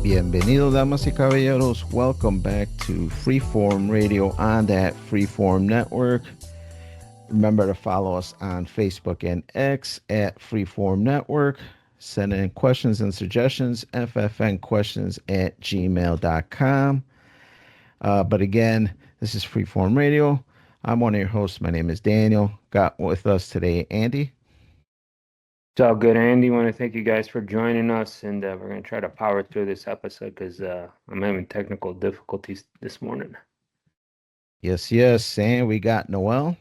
Bienvenido, damas y caballeros. Welcome back to Freeform Radio on that Freeform Network. Remember to follow us on Facebook and X at Freeform Network. Send in questions and suggestions, ffnquestions at gmail.com. But again, this is Freeform Radio. I'm one of your hosts. My name is Daniel. Got with us today Andy. It's all good, Andy. Want to thank you guys for joining us, and we're going to try to power through this episode because I'm having technical difficulties this morning. Yes. And we got Noel.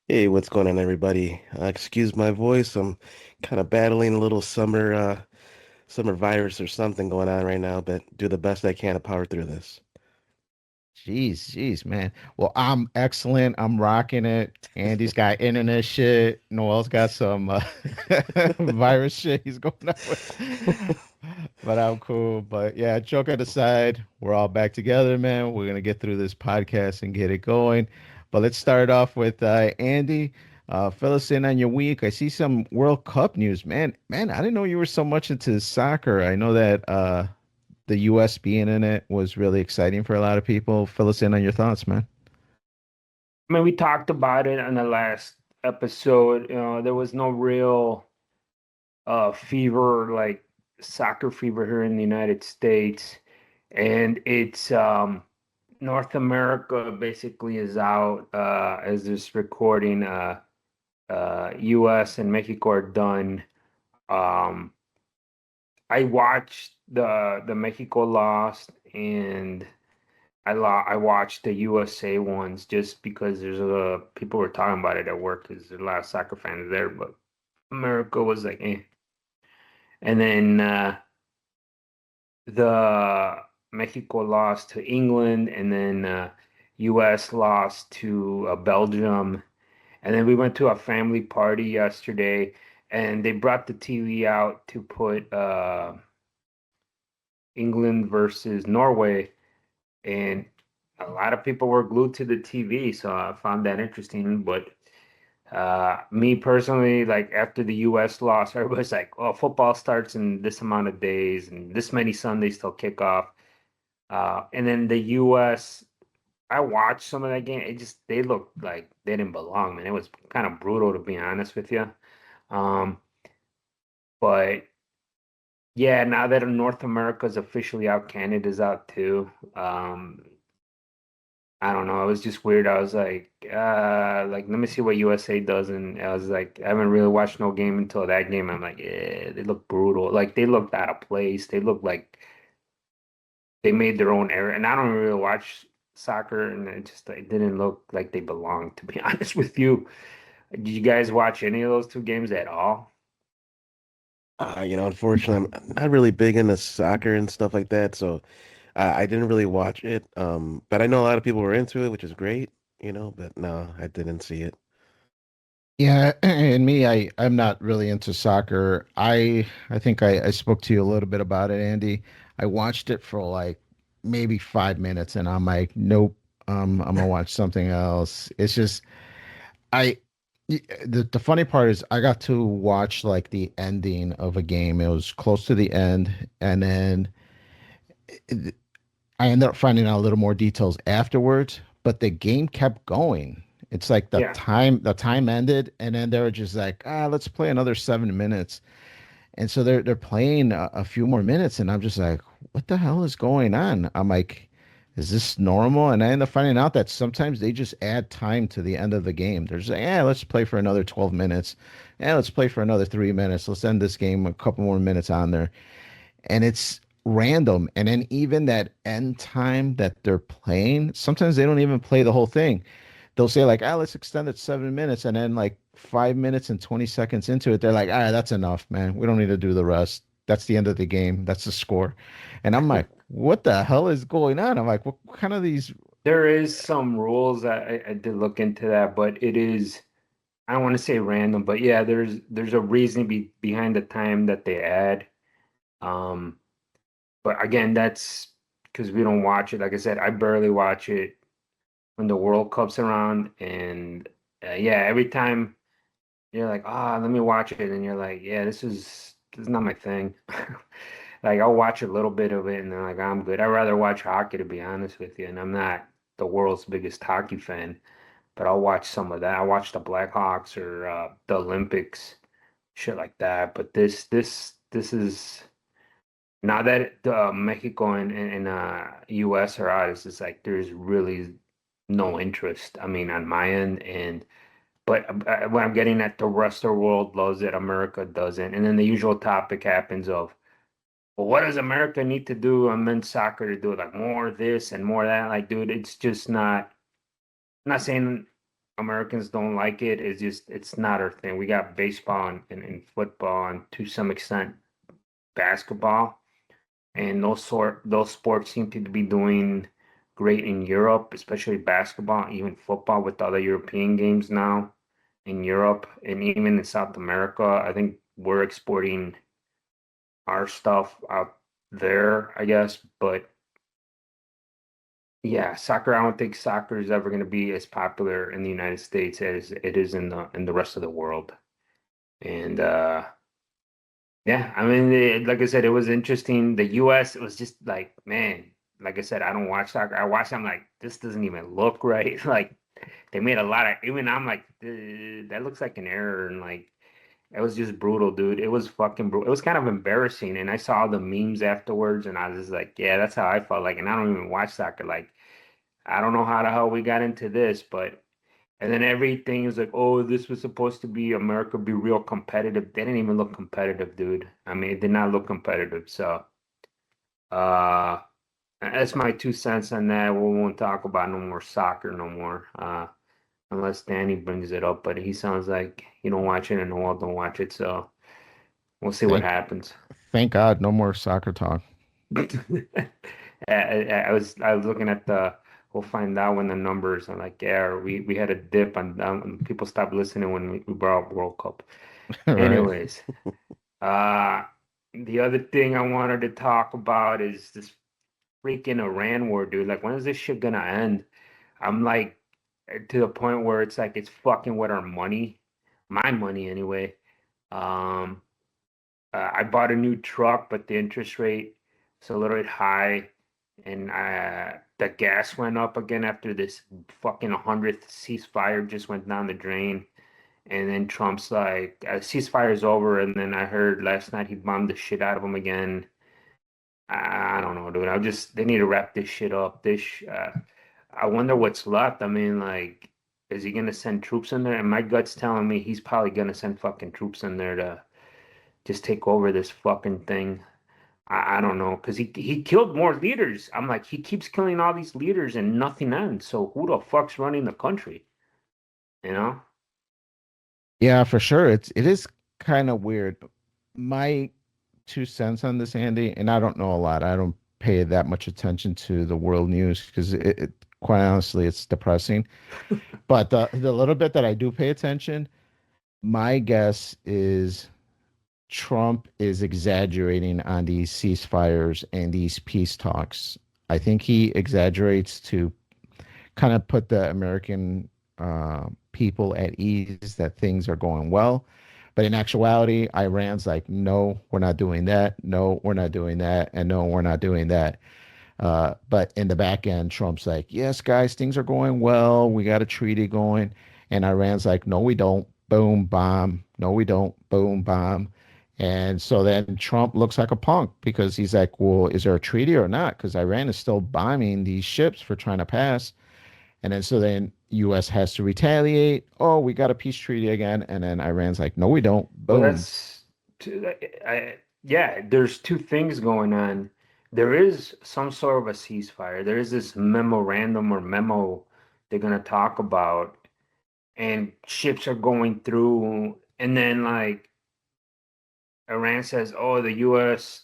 Hey, what's going on, everybody? Excuse my voice. I'm kind of battling a little summer virus or something going on right now, but do the best I can to power through this. Jeez, man. Well, I'm excellent. I'm rocking it. Andy's got internet shit. Noel's got some virus shit he's going on with. But I'm cool. But yeah, joking aside, we're all back together, man. We're gonna get through this podcast and get it going. But let's start off with Andy. Fill us in on your week. I see some World Cup news, man. Man, I didn't know you were so much into soccer. I know that the U.S. being in it was really exciting for a lot of people. Fill us in on your thoughts, man. I mean, we talked about it on the last episode. You know, there was no real fever, like soccer fever here in the United States. And it's North America basically is out as this recording. US and Mexico are done. I watched the Mexico lost, and I watched the USA ones just because there's people were talking about it at work because there's a lot of soccer fans there, but America was like, eh. And then the Mexico lost to England, and then US lost to Belgium. And then we went to a family party yesterday, and they brought the TV out to put England versus Norway, and a lot of people were glued to the TV, so I found that interesting. But me personally, like after the US loss, everybody's like, "Oh, football starts in this amount of days and this many Sundays till kickoff." And then the US, I watched some of that game. They looked like they didn't belong, man. It was kind of brutal, to be honest with you. Um, but yeah, now that North America's officially out, Canada's out too. I don't know. It was just weird. I was like, let me see what USA does, and I was like, I haven't really watched no game until that game. I'm like, yeah, they look brutal. Like they looked out of place. They looked like they made their own error. And I don't really watch soccer, and it didn't look like they belonged, to be honest with you. Did you guys watch any of those two games at all? Unfortunately, I'm not really big into soccer and stuff like that, so I didn't really watch it. But I know a lot of people were into it, which is great, but no, I didn't see it. Yeah, and me, I'm not really into soccer. I think I spoke to you a little bit about it, Andy. I watched it for like maybe 5 minutes, and I'm like, nope, I'm gonna watch something else. It's just I the funny part is I got to watch like the ending of a game. It was close to the end, and then it, I ended up finding out a little more details afterwards, but the game kept going. It's like Yeah. the time ended, and then they were just like, let's play another 7 minutes. And so they're playing a few more minutes, and I'm just like, what the hell is going on? I'm like, is this normal? And I end up finding out that sometimes they just add time to the end of the game. They're just like, yeah, let's play for another 12 minutes. Yeah, let's play for another 3 minutes. Let's end this game a couple more minutes on there. And it's random. And then even that end time that they're playing, sometimes they don't even play the whole thing. They'll say like, let's extend it 7 minutes, and then like 5 minutes and 20 seconds into it, they're like, that's enough, man. We don't need to do the rest. That's the end of the game. That's the score. And I'm like, what the hell is going on? I'm like, what kind of these? There is some rules that I did look into that, but it is, I don't want to say random, but yeah, there's a reason behind the time that they add. Um, but again, that's because we don't watch it. Like I said, I barely watch it when the World Cup's around, and yeah, every time you're like, let me watch it, and you're like, yeah, this is not my thing. Like I'll watch a little bit of it and then like I'm good. I'd rather watch hockey to be honest with you. And I'm not the world's biggest hockey fan, but I'll watch some of that. I watch the Blackhawks or the Olympics, shit like that. But this is now that Mexico and US are out, it's just like there's really no interest. I mean, on my end, and but what I'm getting at, the rest of the world loves it, America doesn't, and then the usual topic happens of, well, what does America need to do on men's soccer to do it? Like more of this and more of that? Like, dude, it's just not. I'm not saying Americans don't like it. It's just it's not our thing. We got baseball and football and to some extent basketball, and those sports seem to be doing great in Europe, especially basketball, even football with other European games now in Europe and even in South America. I think we're exporting our stuff out there, I guess. But yeah, soccer, I don't think soccer is ever going to be as popular in the United States as it is in the rest of the world. And yeah, I mean, like I said, it was interesting. The US, it was just like, man, like I said, I don't watch soccer. I watch, I'm like, this doesn't even look right. Like they made a lot of, even I'm like, that looks like an error. And like, it was just brutal, dude. It was fucking brutal. It was kind of embarrassing. And I saw the memes afterwards and I was just like, yeah, that's how I felt like. And I don't even watch soccer. Like, I don't know how the hell we got into this, but and then everything is like, oh, this was supposed to be America be real competitive. They didn't even look competitive, dude. I mean, it did not look competitive. So, uh, that's my 2 cents on that. We won't talk about no more soccer no more, unless Danny brings it up. But he sounds like you don't watch it and Noel don't watch it. So we'll see what Thank happens. thank God, no more soccer talk. I was looking at the. We'll find out when the numbers. I'm like, yeah, we had a dip and people stopped listening when we brought up World Cup. Right? Anyways, uh, the other thing I wanted to talk about is this freaking Iran war, dude. Like, when is this shit gonna end? I'm like to the point where it's like it's fucking with our money, my money anyway. Um, I bought a new truck, but the interest rate is a little bit high, and the gas went up again after this fucking 100th ceasefire just went down the drain. And then Trump's like, ceasefire's over. And then I heard last night he bombed the shit out of them again. I don't know, dude. They need to wrap this shit up. I wonder what's left. I mean, like, is he gonna send troops in there? And my gut's telling me he's probably gonna send fucking troops in there to just take over this fucking thing. I don't know, because he killed more leaders. I'm like, he keeps killing all these leaders and nothing ends. So who the fuck's running the country? You know? Yeah, for sure. It is kind of weird. My 2 cents on this, Andy, and I don't know a lot. I don't pay that much attention to the world news because quite honestly, it's depressing. But the little bit that I do pay attention, my guess is Trump is exaggerating on these ceasefires and these peace talks. I think he exaggerates to kind of put the American people at ease that things are going well. But in actuality, Iran's like, no, we're not doing that. No, we're not doing that. And no, we're not doing that. But in the back end, Trump's like, yes, guys, things are going well. We got a treaty going. And Iran's like, no, we don't. Boom, bomb. No, we don't. Boom, bomb. And so then Trump looks like a punk because he's like, well, is there a treaty or not? Because Iran is still bombing these ships for trying to pass. And then so then US has to retaliate. Oh, we got a peace treaty again. And then Iran's like, no, we don't. Well, Boom. yeah, there's two things going on. There is some sort of a ceasefire. There is this memorandum or memo they're going to talk about, and ships are going through, and then like Iran says, "Oh, the U.S.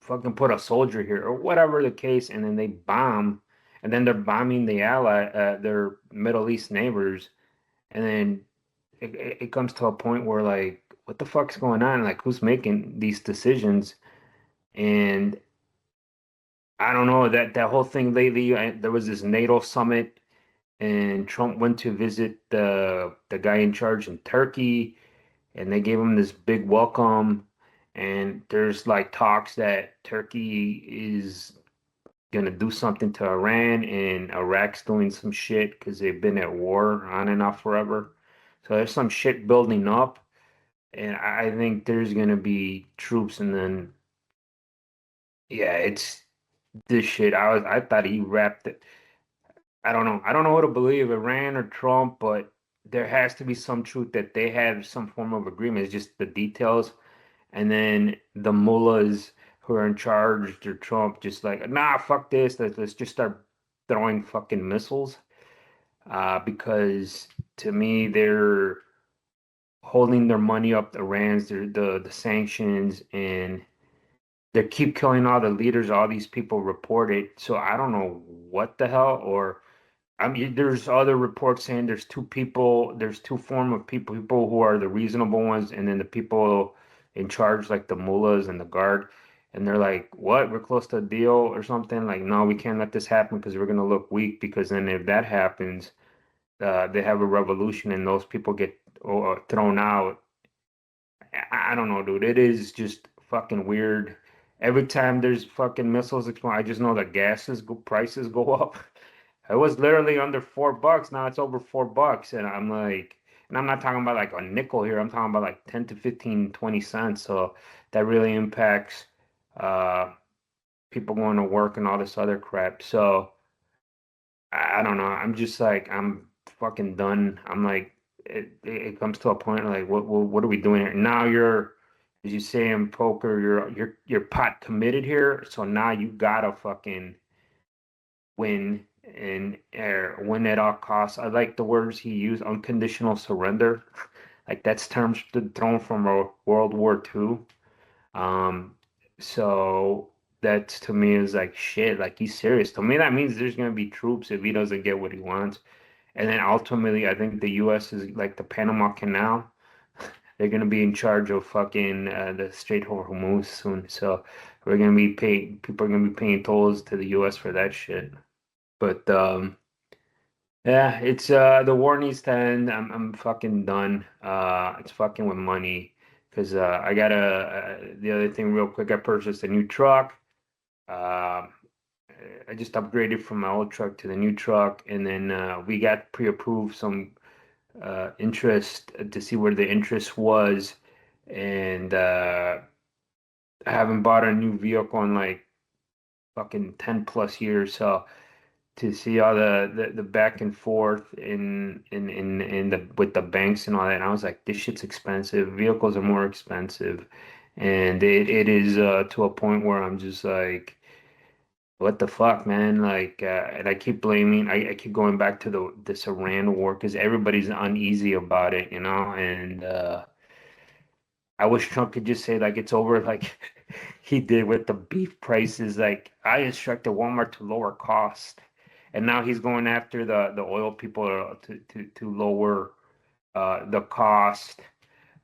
fucking put a soldier here," or whatever the case, and then they bomb, and then they're bombing their Middle East neighbors, and then it comes to a point where like, what the fuck's going on? Like, who's making these decisions? And I don't know that whole thing lately. There was this NATO summit, and Trump went to visit the guy in charge in Turkey, and they gave him this big welcome. and there's like talks that Turkey is gonna do something to Iran, and Iraq's doing some shit because they've been at war on and off forever. So there's some shit building up, and I think there's gonna be troops, and then yeah, it's this shit. I thought he wrapped it. I don't know. I don't know what to believe, Iran or Trump, but there has to be some truth that they have some form of agreement. It's just the details. And then the mullahs who are in charge, they're Trump, just like, nah, fuck this. Let's just start throwing fucking missiles. Because to me, they're holding their money up, the rands, the sanctions, and they keep killing all the leaders. All these people reported. So I don't know what the hell, or I mean, there's other reports saying there's two people, there's two form of people who are the reasonable ones, and then the people in charge, like the mullahs and the guard, and they're like, "What? We're close to a deal or something." Like, no, we can't let this happen because we're gonna look weak. Because then if that happens, they have a revolution and those people get thrown out. I don't know, dude. It is just fucking weird. Every time there's fucking missiles explode, I just know that prices go up. It was literally under $4. Now it's over $4. And I'm like, and I'm not talking about like a nickel here. I'm talking about like 10 to 15, 20 cents. So that really impacts uh people going to work and all this other crap. So I don't know. I'm just like, I'm fucking done. I'm like, it comes to a point like, what are we doing here? Now you're, as you say in poker, you're pot committed here. So now you gotta fucking win and win at all costs. I like the words he used, unconditional surrender. Like that's terms thrown from World War II. Um, so that to me is like shit. Like he's serious. To me, that means there's gonna be troops if he doesn't get what he wants. And then ultimately, I think the U.S. is like the Panama Canal. They're gonna be in charge of fucking the Strait of Hormuz soon. So we're gonna be paying. People are gonna be paying tolls to the U.S. for that shit. But yeah, it's the war needs to end. I'm fucking done. It's fucking with money because I got the other thing real quick. I purchased a new truck. Uh, I just upgraded from my old truck to the new truck, and then we got pre-approved some interest to see where the interest was, and I haven't bought a new vehicle in like fucking 10 plus years, so to see all the back and forth in the with the banks and all that. And I was like, this shit's expensive. Vehicles are more expensive, and it is to a point where I'm just like, what the fuck, man? Like, and I keep blaming. I keep going back to the this Iran war because everybody's uneasy about it, you know. And I wish Trump could just say like it's over, like he did with the beef prices. Like I instructed Walmart to lower cost, and now he's going after the oil people to lower the cost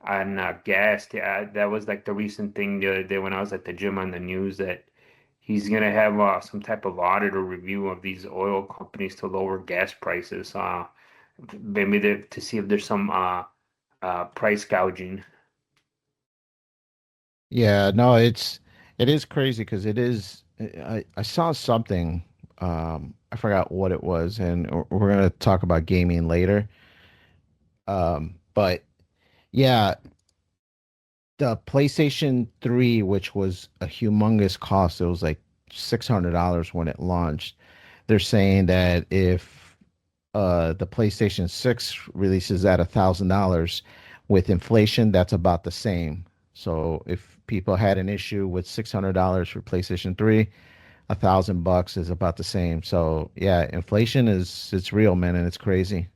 on gas. Yeah, that was like the recent thing the other day when I was at the gym on the news that he's gonna have some type of audit or review of these oil companies to lower gas prices. Maybe to see if there's some price gouging. Yeah, no, it is crazy because it is. I saw something. I forgot what it was, and we're gonna talk about gaming later. But yeah, the PlayStation 3, which was a humongous cost, it was like $600 when it launched. They're saying that if the PlayStation 6 releases at $1,000, with inflation, that's about the same. So if people had an issue with $600 for PlayStation 3, $1,000 is about the same. So yeah, inflation is it's real, man, and it's crazy.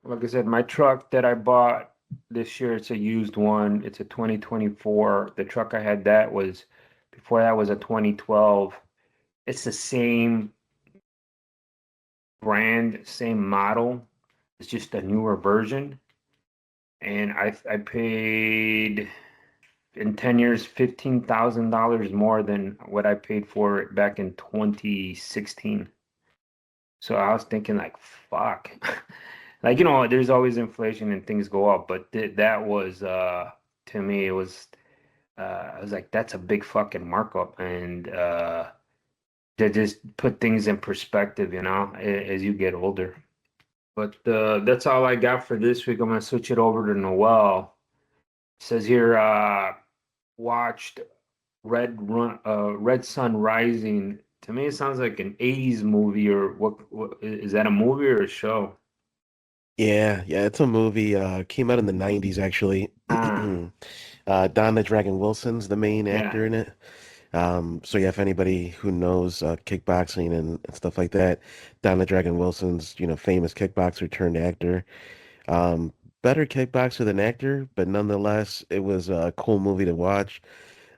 Like I said, my truck that I bought this year, it's a used one. It's a 2024. The truck I had that was before that was a 2012. It's the same brand, same model. It's just a newer version. And I paid in 10 years $15,000 more than what I paid for it back in 2016. So I was thinking like, fuck. Like, there's always inflation and things go up, but th that was to me it was I was like, that's a big fucking markup, and to just put things in perspective, as you get older. But that's all I got for this week. I'm gonna switch it over to Noel. It says here, watched Red Sun Rising. To me, it sounds like an 80s movie, or what is that, a movie or a show? Yeah, yeah, it's a movie. Came out in the 90s actually. Ah, Don the Dragon Wilson's the main yeah. actor in it. So yeah, if anybody who knows kickboxing and stuff like that, Don the Dragon Wilson's, famous kickboxer turned actor. Um, Better kickboxer than actor, but nonetheless, it was a cool movie to watch.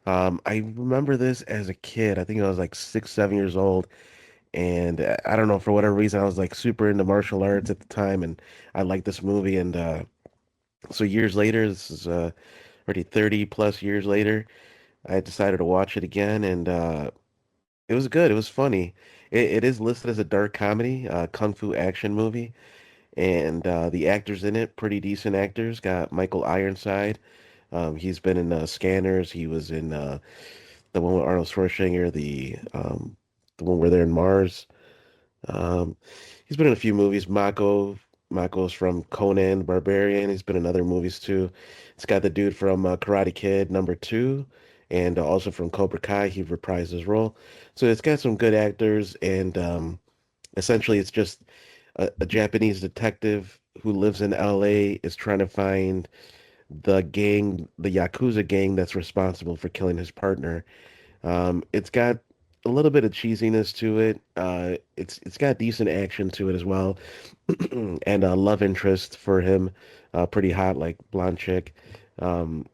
I remember this as a kid. I think I was like 6, 7 years old, and I don't know, for whatever reason, I was like super into martial arts at the time, and I liked this movie. And so years later, this is already 30 plus years later, I decided to watch it again, and it was good. It was funny. It is listed as a dark comedy, kung fu action movie, and the actors in it, pretty decent actors. Got Michael Ironside. He's been in Scanners. He was in the one with Arnold Schwarzenegger, the one where they're in Mars. Um, he's been in a few movies. Mako's from Conan the Barbarian. He's been in other movies too. It's got the dude from Karate Kid #2, and also from Cobra Kai. He reprised his role. So it's got some good actors, and essentially it's just a Japanese detective who lives in LA is trying to find the Yakuza gang that's responsible for killing his partner. It's got a little bit of cheesiness to it. It's got decent action to it as well, and a love interest for him, pretty hot, like blonde chick. Um,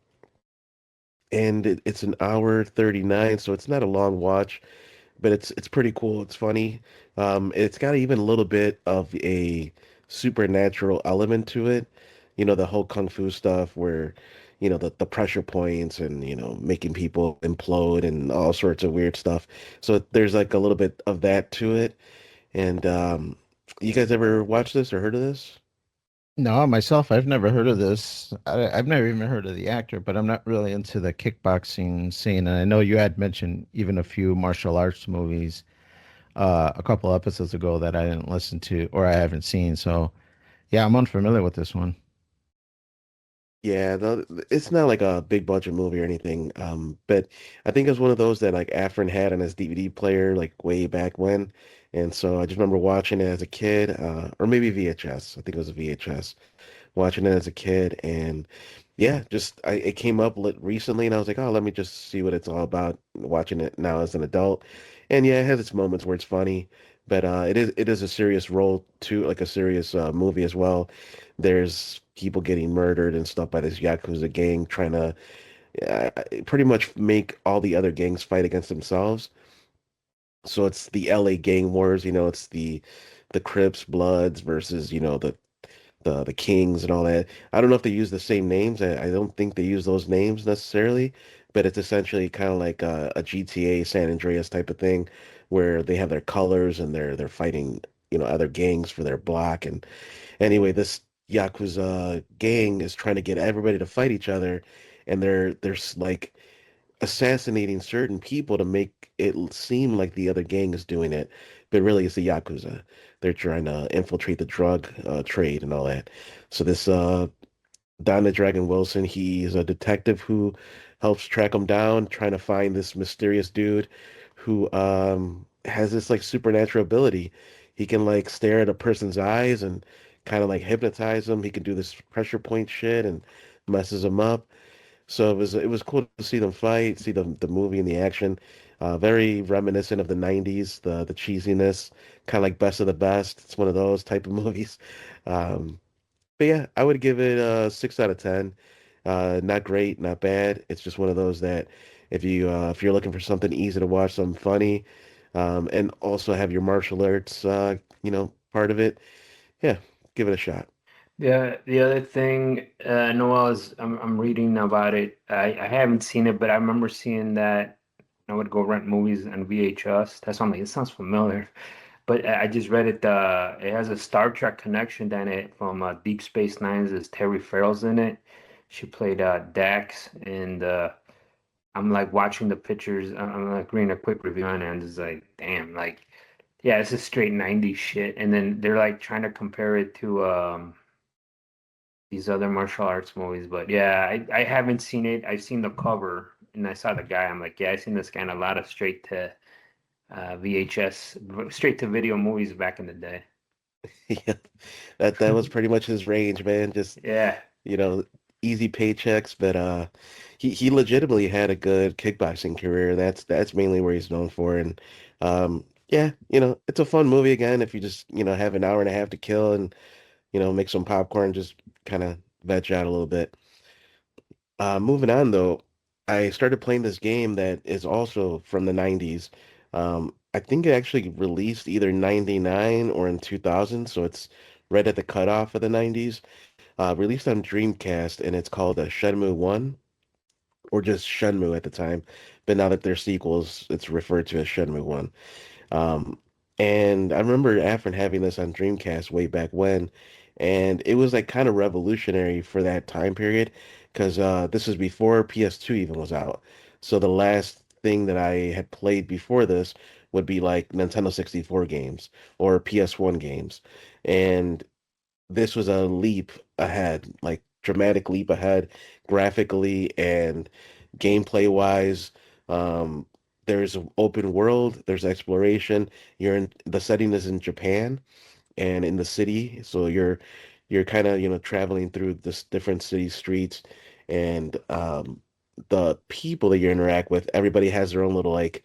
and it's an hour 39, so it's not a long watch, but it's pretty cool. It's funny. It's got even a little bit of a supernatural element to it. The whole kung fu stuff where, the pressure points and, making people implode and all sorts of weird stuff. So there's like a little bit of that to it. And you guys ever watched this or heard of this? No, myself, I've never heard of this. I've never even heard of the actor, but I'm not really into the kickboxing scene. And I know you had mentioned even a few martial arts movies a couple episodes ago that I didn't listen to or I haven't seen. So yeah, I'm unfamiliar with this one. Yeah, it's not like a big budget movie or anything. But I think it's one of those that like Afrin had on his DVD player like way back when. And so I just remember watching it as a kid, or maybe VHS. I think it was a VHS. Watching it as a kid, and yeah, it came up recently, and I was like, oh, let me just see what it's all about. Watching it now as an adult, and yeah, it has its moments where it's funny, but it is a serious role too, like a serious movie as well. There's people getting murdered and stuff by this Yakuza gang trying to pretty much make all the other gangs fight against themselves. So it's the LA gang wars, it's the Crips, Bloods versus, the Kings and all that. I don't know if they use the same names. I don't think they use those names necessarily, but it's essentially kind of like a GTA San Andreas type of thing where they have their colors and they're fighting, other gangs for their block. And anyway, this Yakuza gang is trying to get everybody to fight each other, and they're like assassinating certain people to make it seem like the other gang is doing it, but really it's the Yakuza. They're trying to infiltrate the drug trade and all that. So this Don the Dragon Wilson, he's a detective who helps track him down, trying to find this mysterious dude who has this like supernatural ability. He can like stare at a person's eyes and kind of like hypnotize them. He can do this pressure point shit and messes them up. So it was cool to see them fight, see the movie and the action. Very reminiscent of the 90s, the cheesiness, kind of like Best of the Best. It's one of those type of movies. Um, but yeah, I would give it a 6 out of 10. Not great, not bad. It's just one of those that if you're looking for something easy to watch, something funny, and also have your martial arts part of it, yeah, give it a shot. The other thing, Noel, is I'm reading about it. I haven't seen it, but I remember seeing that I would go rent movies on VHS. That's why I'm like, it sounds familiar. But I just read it. It has a Star Trek connection in it from Deep Space Nine's. Is Terry Farrell's in it. She played Dax, and I'm like watching the pictures. I'm like reading a quick review on it and just like, damn, like, yeah, this is straight 90s shit. And then they're like trying to compare it to these other martial arts movies. But yeah, I haven't seen it. I've seen the cover and I saw the guy. I'm like, yeah, I've seen this guy in a lot of straight to VHS, straight to video movies back in the day. Yeah, that was pretty much his range, man. Just Yeah. you know, easy paychecks, but he legitimately had a good kickboxing career. That's mainly where he's known for. And yeah, it's a fun movie again if you just, have an hour and a half to kill and, make some popcorn, just kind of veg out a little bit. Moving on though, I started playing this game that is also from the 90s. I think it actually released either 99 or in 2000, so it's right at the cutoff of the 90s. Released on Dreamcast, and it's called Shenmue 1, or just Shenmue at the time. But now that they're sequels, it's referred to as Shenmue 1. Um, and I remember Afrin having this on Dreamcast way back when, and it was like kind of revolutionary for that time period because this was before PS2 even was out. So the last thing that I had played before this would be like Nintendo 64 games or PS1 games. And this was a leap ahead, like dramatic leap ahead graphically and gameplay wise. Um, there's an open world, there's exploration. The setting is in Japan and in the city, so you're kind of, traveling through this different city streets and the people that you interact with, everybody has their own little like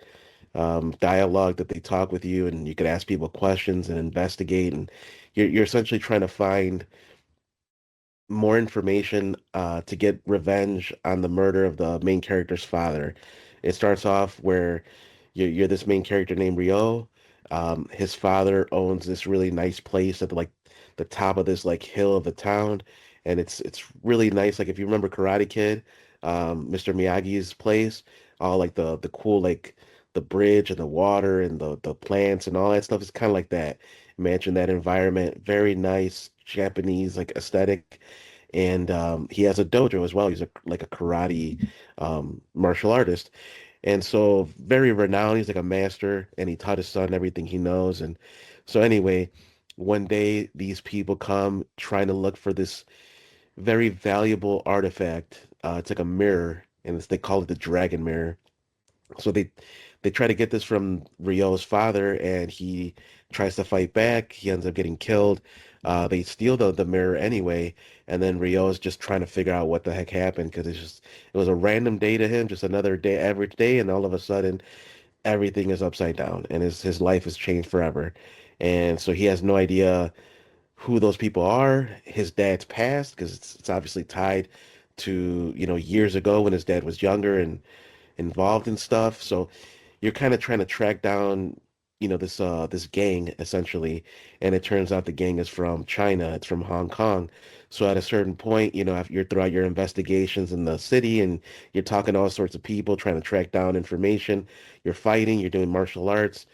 dialogue that they talk with you, and you could ask people questions and investigate, and you're essentially trying to find more information to get revenge on the murder of the main character's father. It starts off where you're this main character named Ryo. His father owns this really nice place at the top of this like hill of the town, and it's really nice. Like if you remember Karate Kid, Mr. Miyagi's place, all like the cool like the bridge and the water and the plants and all that stuff is kind of like that. Imagine that environment, very nice Japanese like aesthetic, and he has a dojo as well. He's like a karate martial artist, and so very renowned. He's like a master, and he taught his son everything he knows. And so anyway, one day these people come trying to look for this very valuable artifact. It's like a mirror, and they call it the dragon mirror. So they try to get this from Ryo's father, and he tries to fight back. He ends up getting killed. They steal the mirror anyway, and then Ryo's just trying to figure out what the heck happened because it was a random day to him, just another day, average day, and all of a sudden everything is upside down, and his life has changed forever. And so he has no idea who those people are. His dad's passed because it's obviously tied to, years ago when his dad was younger and involved in stuff. So you're kind of trying to track down, this gang essentially, and it turns out the gang is from China. It's from Hong Kong. So at a certain point, after you're throughout your investigations in the city and you're talking to all sorts of people, trying to track down information, you're fighting, you're doing martial arts.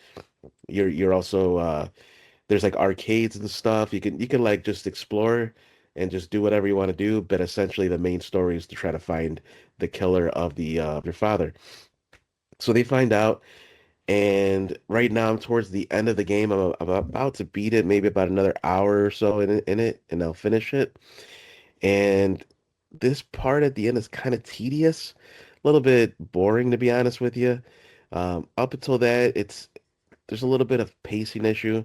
You're also there's like arcades and stuff. You can like just explore and just do whatever you want to do, but essentially the main story is to try to find the killer of the your father. So they find out, and right now I'm towards the end of the game. I'm about to beat it, maybe about another hour or so in it, and I'll finish it. And this part at the end is kind of tedious, a little bit boring to be honest with you. Up until that, there's a little bit of pacing issue,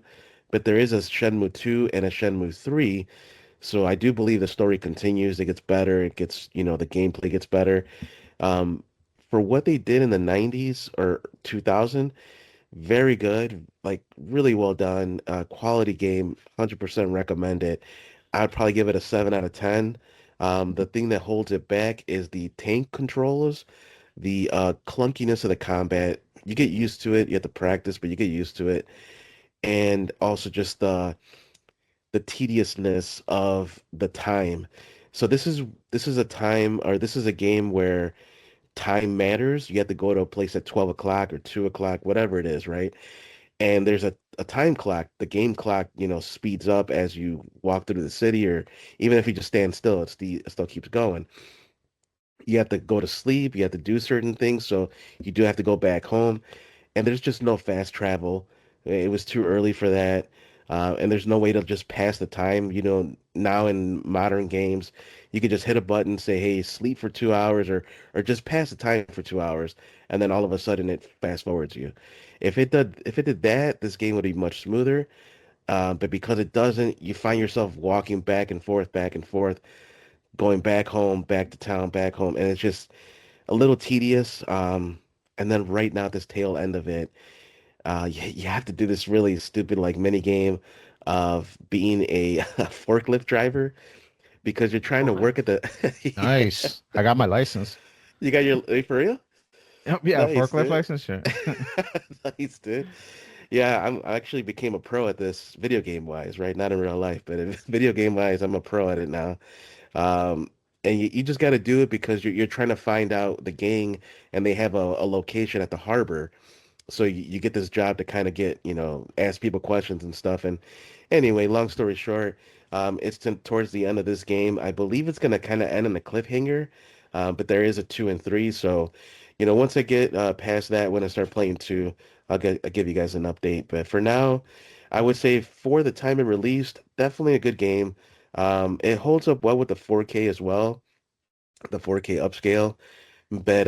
but there is a Shenmue 2 and a Shenmue 3. So I do believe the story continues. It gets better. It gets, the gameplay gets better. Um, for what they did in the 90s or 2000, very good, like really well done. Quality game, 100% recommend it. I'd probably give it a 7 out of 10. The thing that holds it back is the tank controllers, the clunkiness of the combat. You get used to it. You have to practice, but you get used to it. And also just the tediousness of the time. So this is a time, or this is a game where time matters. You have to go to a place at 12 o'clock or 2 o'clock, whatever it is, right? And there's a time clock. The game clock, speeds up as you walk through the city, or even if you just stand still, it still keeps going. You have to go to sleep, you have to do certain things, so you do have to go back home, and there's just no fast travel. It was too early for that. And there's no way to just pass the time. Now in modern games, you could just hit a button, say, "Hey, sleep for 2 hours," or just pass the time for 2 hours, and then all of a sudden it fast forwards you. If it did that, this game would be much smoother. But because it doesn't, you find yourself walking back and forth, going back home, back to town, back home, and it's just a little tedious. And then right now, at this tail end of it, you have to do this really stupid like mini game of being a, forklift driver because you're trying to work What? at the yeah, Nice. I got my license. you got your for real? Yep, yeah, Nice, forklift dude. license. Sure. Nice, dude. Yeah, I actually became a pro at this video game wise, right? Not in real life, but in video game wise, I'm a pro at it now. Um, and you just got to do it because you're trying to find out the gang, and they have a location at the harbor. So you get this job to kind of ask people questions and stuff. And anyway, long story short, towards the end of this game. I believe it's going to kind of end in a cliffhanger, but there is a two and three. So, once I get past that, when I start playing two, I'll give you guys an update. But for now, I would say for the time it released, definitely a good game. It holds up well with the 4K as well, the 4K upscale. But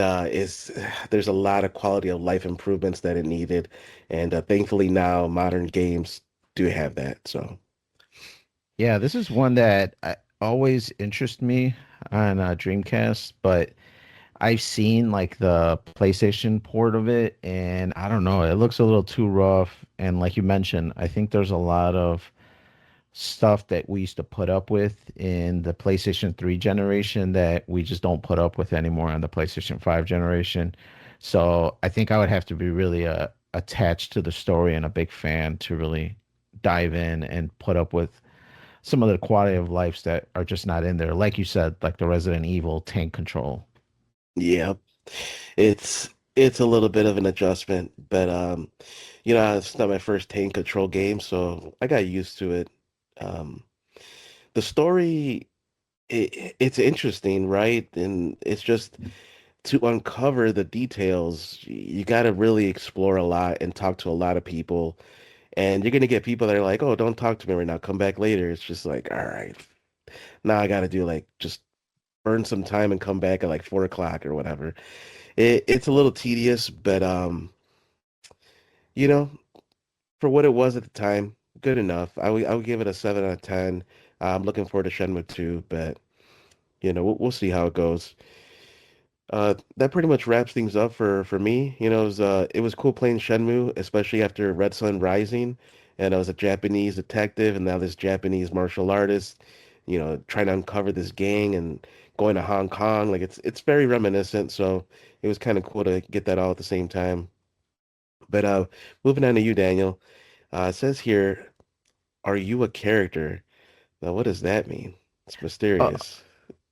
there's a lot of quality of life improvements that it needed, and thankfully now modern games do have that. So Yeah, this is one that always interests me on Dreamcast, but I've seen like the PlayStation port of it, and I don't know, it looks a little too rough. And like you mentioned, I think there's a lot of stuff that we used to put up with in the PlayStation 3 generation that we just don't put up with anymore on the PlayStation 5 generation. So I think I would have to be really attached to the story and a big fan to really dive in and put up with some of the quality of lives that are just not in there. Like you said, like the Resident Evil tank control. yeah, it's a little bit of an adjustment, but it's not my first tank control game, so I got used to it. Um, the story, it's interesting, right? And it's just to uncover the details, you got to really explore a lot and talk to a lot of people. And you're gonna get people that are like, "Oh, don't talk to me right now. Come back later." It's just like, all right, now I got to do like just burn some time and come back at like 4 o'clock or whatever. It's a little tedious, but you know, for what it was at the time, good enough. I would give it a 7 out of 10. I'm looking forward to Shenmue 2, but we'll see how it goes. That pretty much wraps things up for me. It was cool playing Shenmue, especially after Red Sun Rising, and I was a Japanese detective, and now this Japanese martial artist, trying to uncover this gang and going to Hong Kong. Like it's very reminiscent, so it was kind of cool to get that all at the same time. But moving on to you, Daniel. It says here, "Are you a character?" Now, what does that mean? It's Uh, mysterious.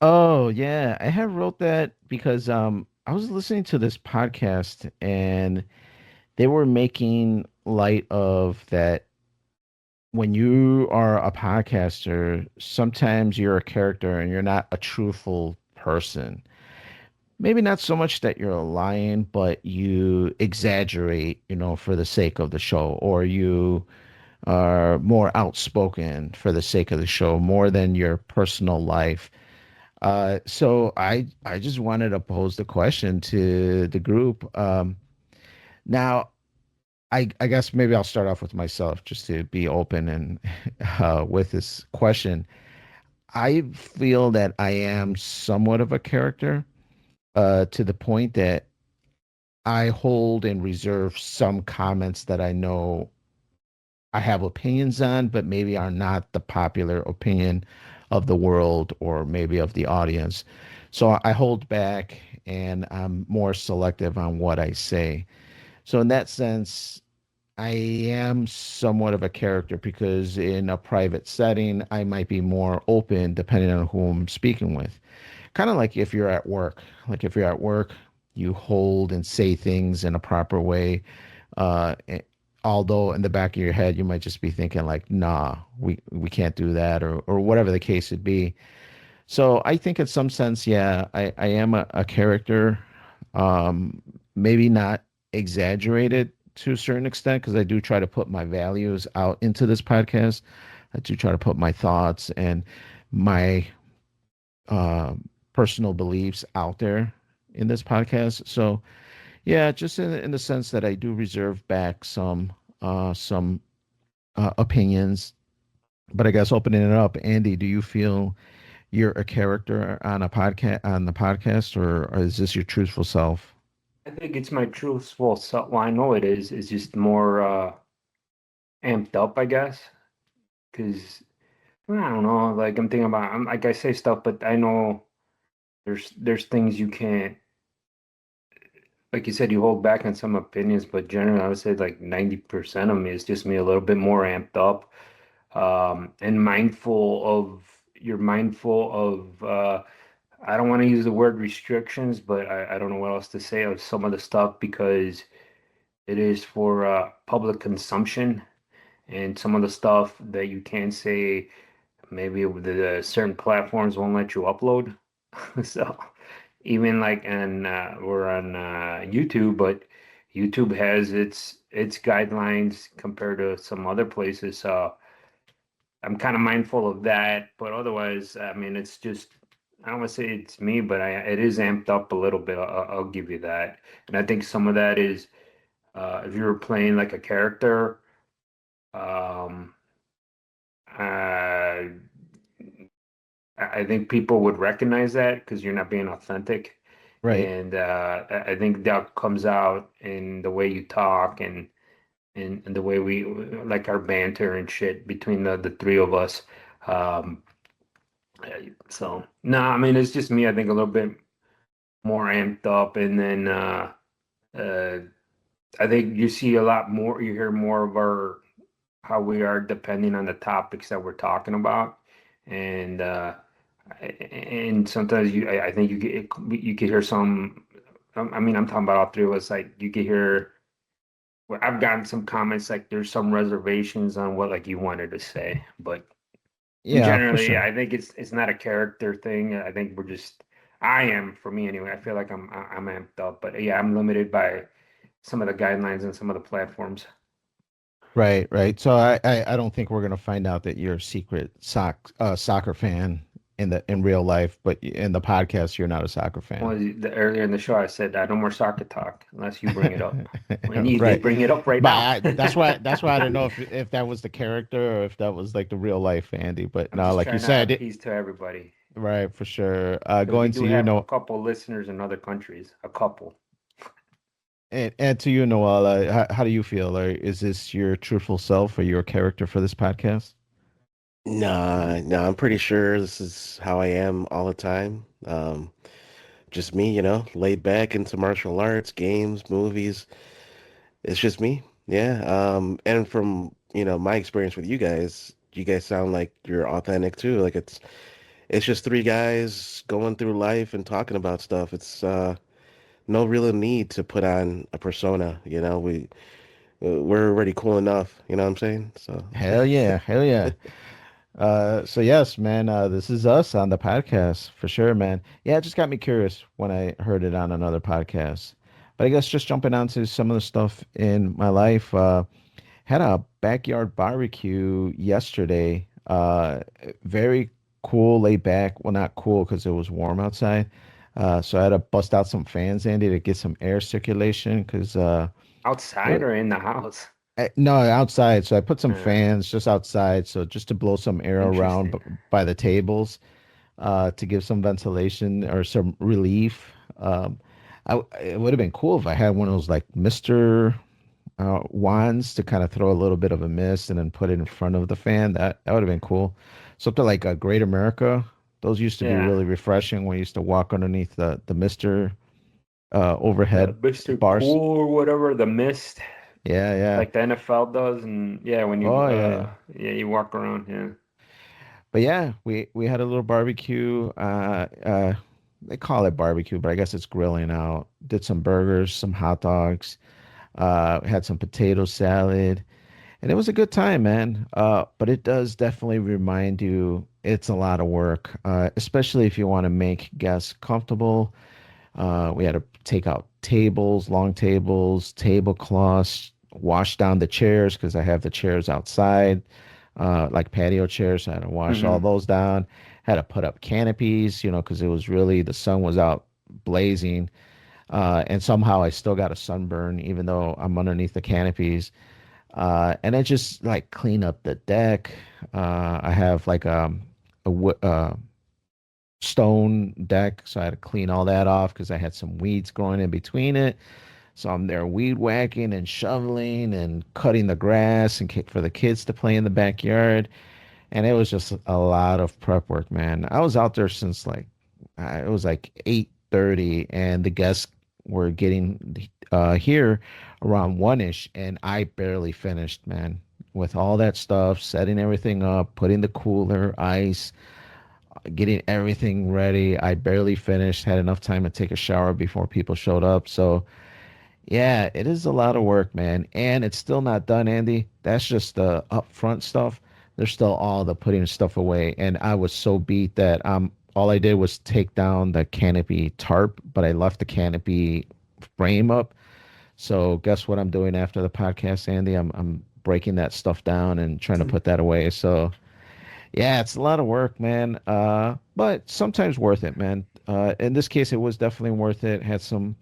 oh yeah, I have wrote that because I was listening to this podcast and they were making light of that when you are a podcaster, sometimes you're a character and you're not a truthful person. Maybe not so much that you're lying, but you exaggerate, for the sake of the show, or you are more outspoken for the sake of the show, more than your personal life. So I just wanted to pose the question to the group. Now, I guess maybe I'll start off with myself just to be open and with this question. I feel that I am somewhat of a character to the point that I hold and reserve some comments that I know I have opinions on, but maybe are not the popular opinion of the world or maybe of the audience. So I hold back and I'm more selective on what I say. So in that sense, I am somewhat of a character because in a private setting, I might be more open depending on who I'm speaking with. Kind of like if you're at work. Like if you're at work, you hold and say things in a proper way. Uh, eh, Although in the back of your head, you might just be thinking like, nah, we can't do that or whatever the case would be. So I think in some sense, yeah, I am a character. Um, Maybe not exaggerated to a certain extent because I do try to put my values out into this podcast. I do try to put my thoughts and my uh, personal beliefs out there in this podcast. So yeah, just in the sense that I do reserve back some opinions. But I guess opening it up, Andy, do you feel you're a character on a podcast on the podcast, or is this your truthful self? I think it's my truthful self. Well, I know it is. It's just more amped up, I guess. Because I don't know. Like I'm thinking about, like I say stuff, but I know there's things you can't. Like you said, you hold back on some opinions, but generally, I would say like 90% of me is just me a little bit more amped up, and mindful of. You're mindful of. I don't want to use the word restrictions, but I don't know what else to say of some of the stuff because it is for public consumption, and some of the stuff that you can say maybe the certain platforms won't let you upload. So even like on we're on YouTube, but YouTube has its guidelines compared to some other places. So I'm kind of mindful of that. But otherwise, I mean, it's just I don't want to say it's me, but it is amped up a little bit. I'll give you that. And I think some of that is if you're playing like a character, um, uh, I think people would recognize that because you're not being authentic. Right. And I think that comes out in the way you talk and the way we like our banter and shit between the three of us. Um, so no, I mean it's just me. I think a little bit more amped up, and then uh, I think you see a lot more. You hear more of our how we are depending on the topics that we're talking about, and and sometimes I think you could hear some. I mean, I'm talking about all three of us. Like you could hear. Well, I've gotten some comments like there's some reservations on what like you wanted to say, but Yeah, for generally, sure. I think it's not a character thing. I think we're just. I am for me anyway. I feel like I'm amped up, but yeah, I'm limited by some of the guidelines and some of the platforms. Right, right. So I don't think we're gonna find out that you're a secret soccer fan in real life, but in the podcast you're not a soccer fan. Well, earlier in the show, I said no more soccer talk unless you bring it up. And you did Right. bring it up right But now. that's why I don't know if that was the character or if that was like the real life Andy. But I'm no, just like you trying to have said, peace to everybody right, for sure. because we Going do to you, have a know, couple listeners in other countries. A couple. and to you, Noel, how do you feel? Is this your truthful self or your character for this podcast? Nah, I'm pretty sure this is how I am all the time. Just me, laid back into martial arts, games, movies. It's just me. Yeah. And from, my experience with you guys sound like you're authentic too. Like it's just three guys going through life and talking about stuff. It's no real need to put on a persona, we're already cool enough, you know what I'm saying? So Hell yeah, hell yeah. So yes, man, this is us on the podcast for sure, man. Yeah, it just got me curious when I heard it on another podcast. But I guess just jumping onto some of the stuff in my life, had a backyard barbecue yesterday. Very cool, laid back. Well, not cool because it was warm outside. So I had to bust out some fans, Andy, to get some air circulation because Outside or in the house? no, outside. So I put some Uh, fans just outside, so just to blow some air around Interesting. by the tables, to give some ventilation or some relief. It would have been cool if I had one of those like Mister wands to kind of throw a little bit of a mist and then put it in front of the fan. That would have been cool. Something like a Great America. Those used to be Yeah. really refreshing when you used to walk underneath the Mister The overhead Mr. bars. Cool or whatever, the mist, Yeah, yeah. like the NFL does, and yeah, when you Oh yeah. yeah, you walk around, yeah. But yeah, we had a little barbecue. They call it barbecue, but I guess it's grilling out. Did some burgers, some hot dogs. Had some potato salad, and it was a good time, man. But it does definitely remind you. it's a lot of work, especially if you want to make guests comfortable. We had to take out tables, long tables, tablecloths, wash down the chairs because I have the chairs outside, like patio chairs. So I had to wash all Hmm. those down. Had to put up canopies, because it was really the sun was out blazing. And somehow I still got a sunburn, even though I'm underneath the canopies. And I just like clean up the deck. I have like a stone deck, so I had to clean all that off because I had some weeds growing in between it. So I'm there weed whacking and shoveling and cutting the grass and for the kids to play in the backyard. And it was just a lot of prep work, man. I was out there since like it was like 8:30, and the guests were getting here around 1ish, and I barely finished, man. With all that stuff, setting everything up, putting the cooler, ice, getting everything ready. I barely finished, had enough time to take a shower before people showed up. So, yeah, it is a lot of work, man. And it's still not done, Andy. That's just the upfront stuff. There's still all the putting stuff away. And I was so beat that all I did was take down the canopy tarp, but I left the canopy frame up. So guess what I'm doing after the podcast, Andy? I'm breaking that stuff down and trying to put that away. So yeah, it's a lot of work, man. But sometimes worth it, man. In this case, it was definitely worth it. Had some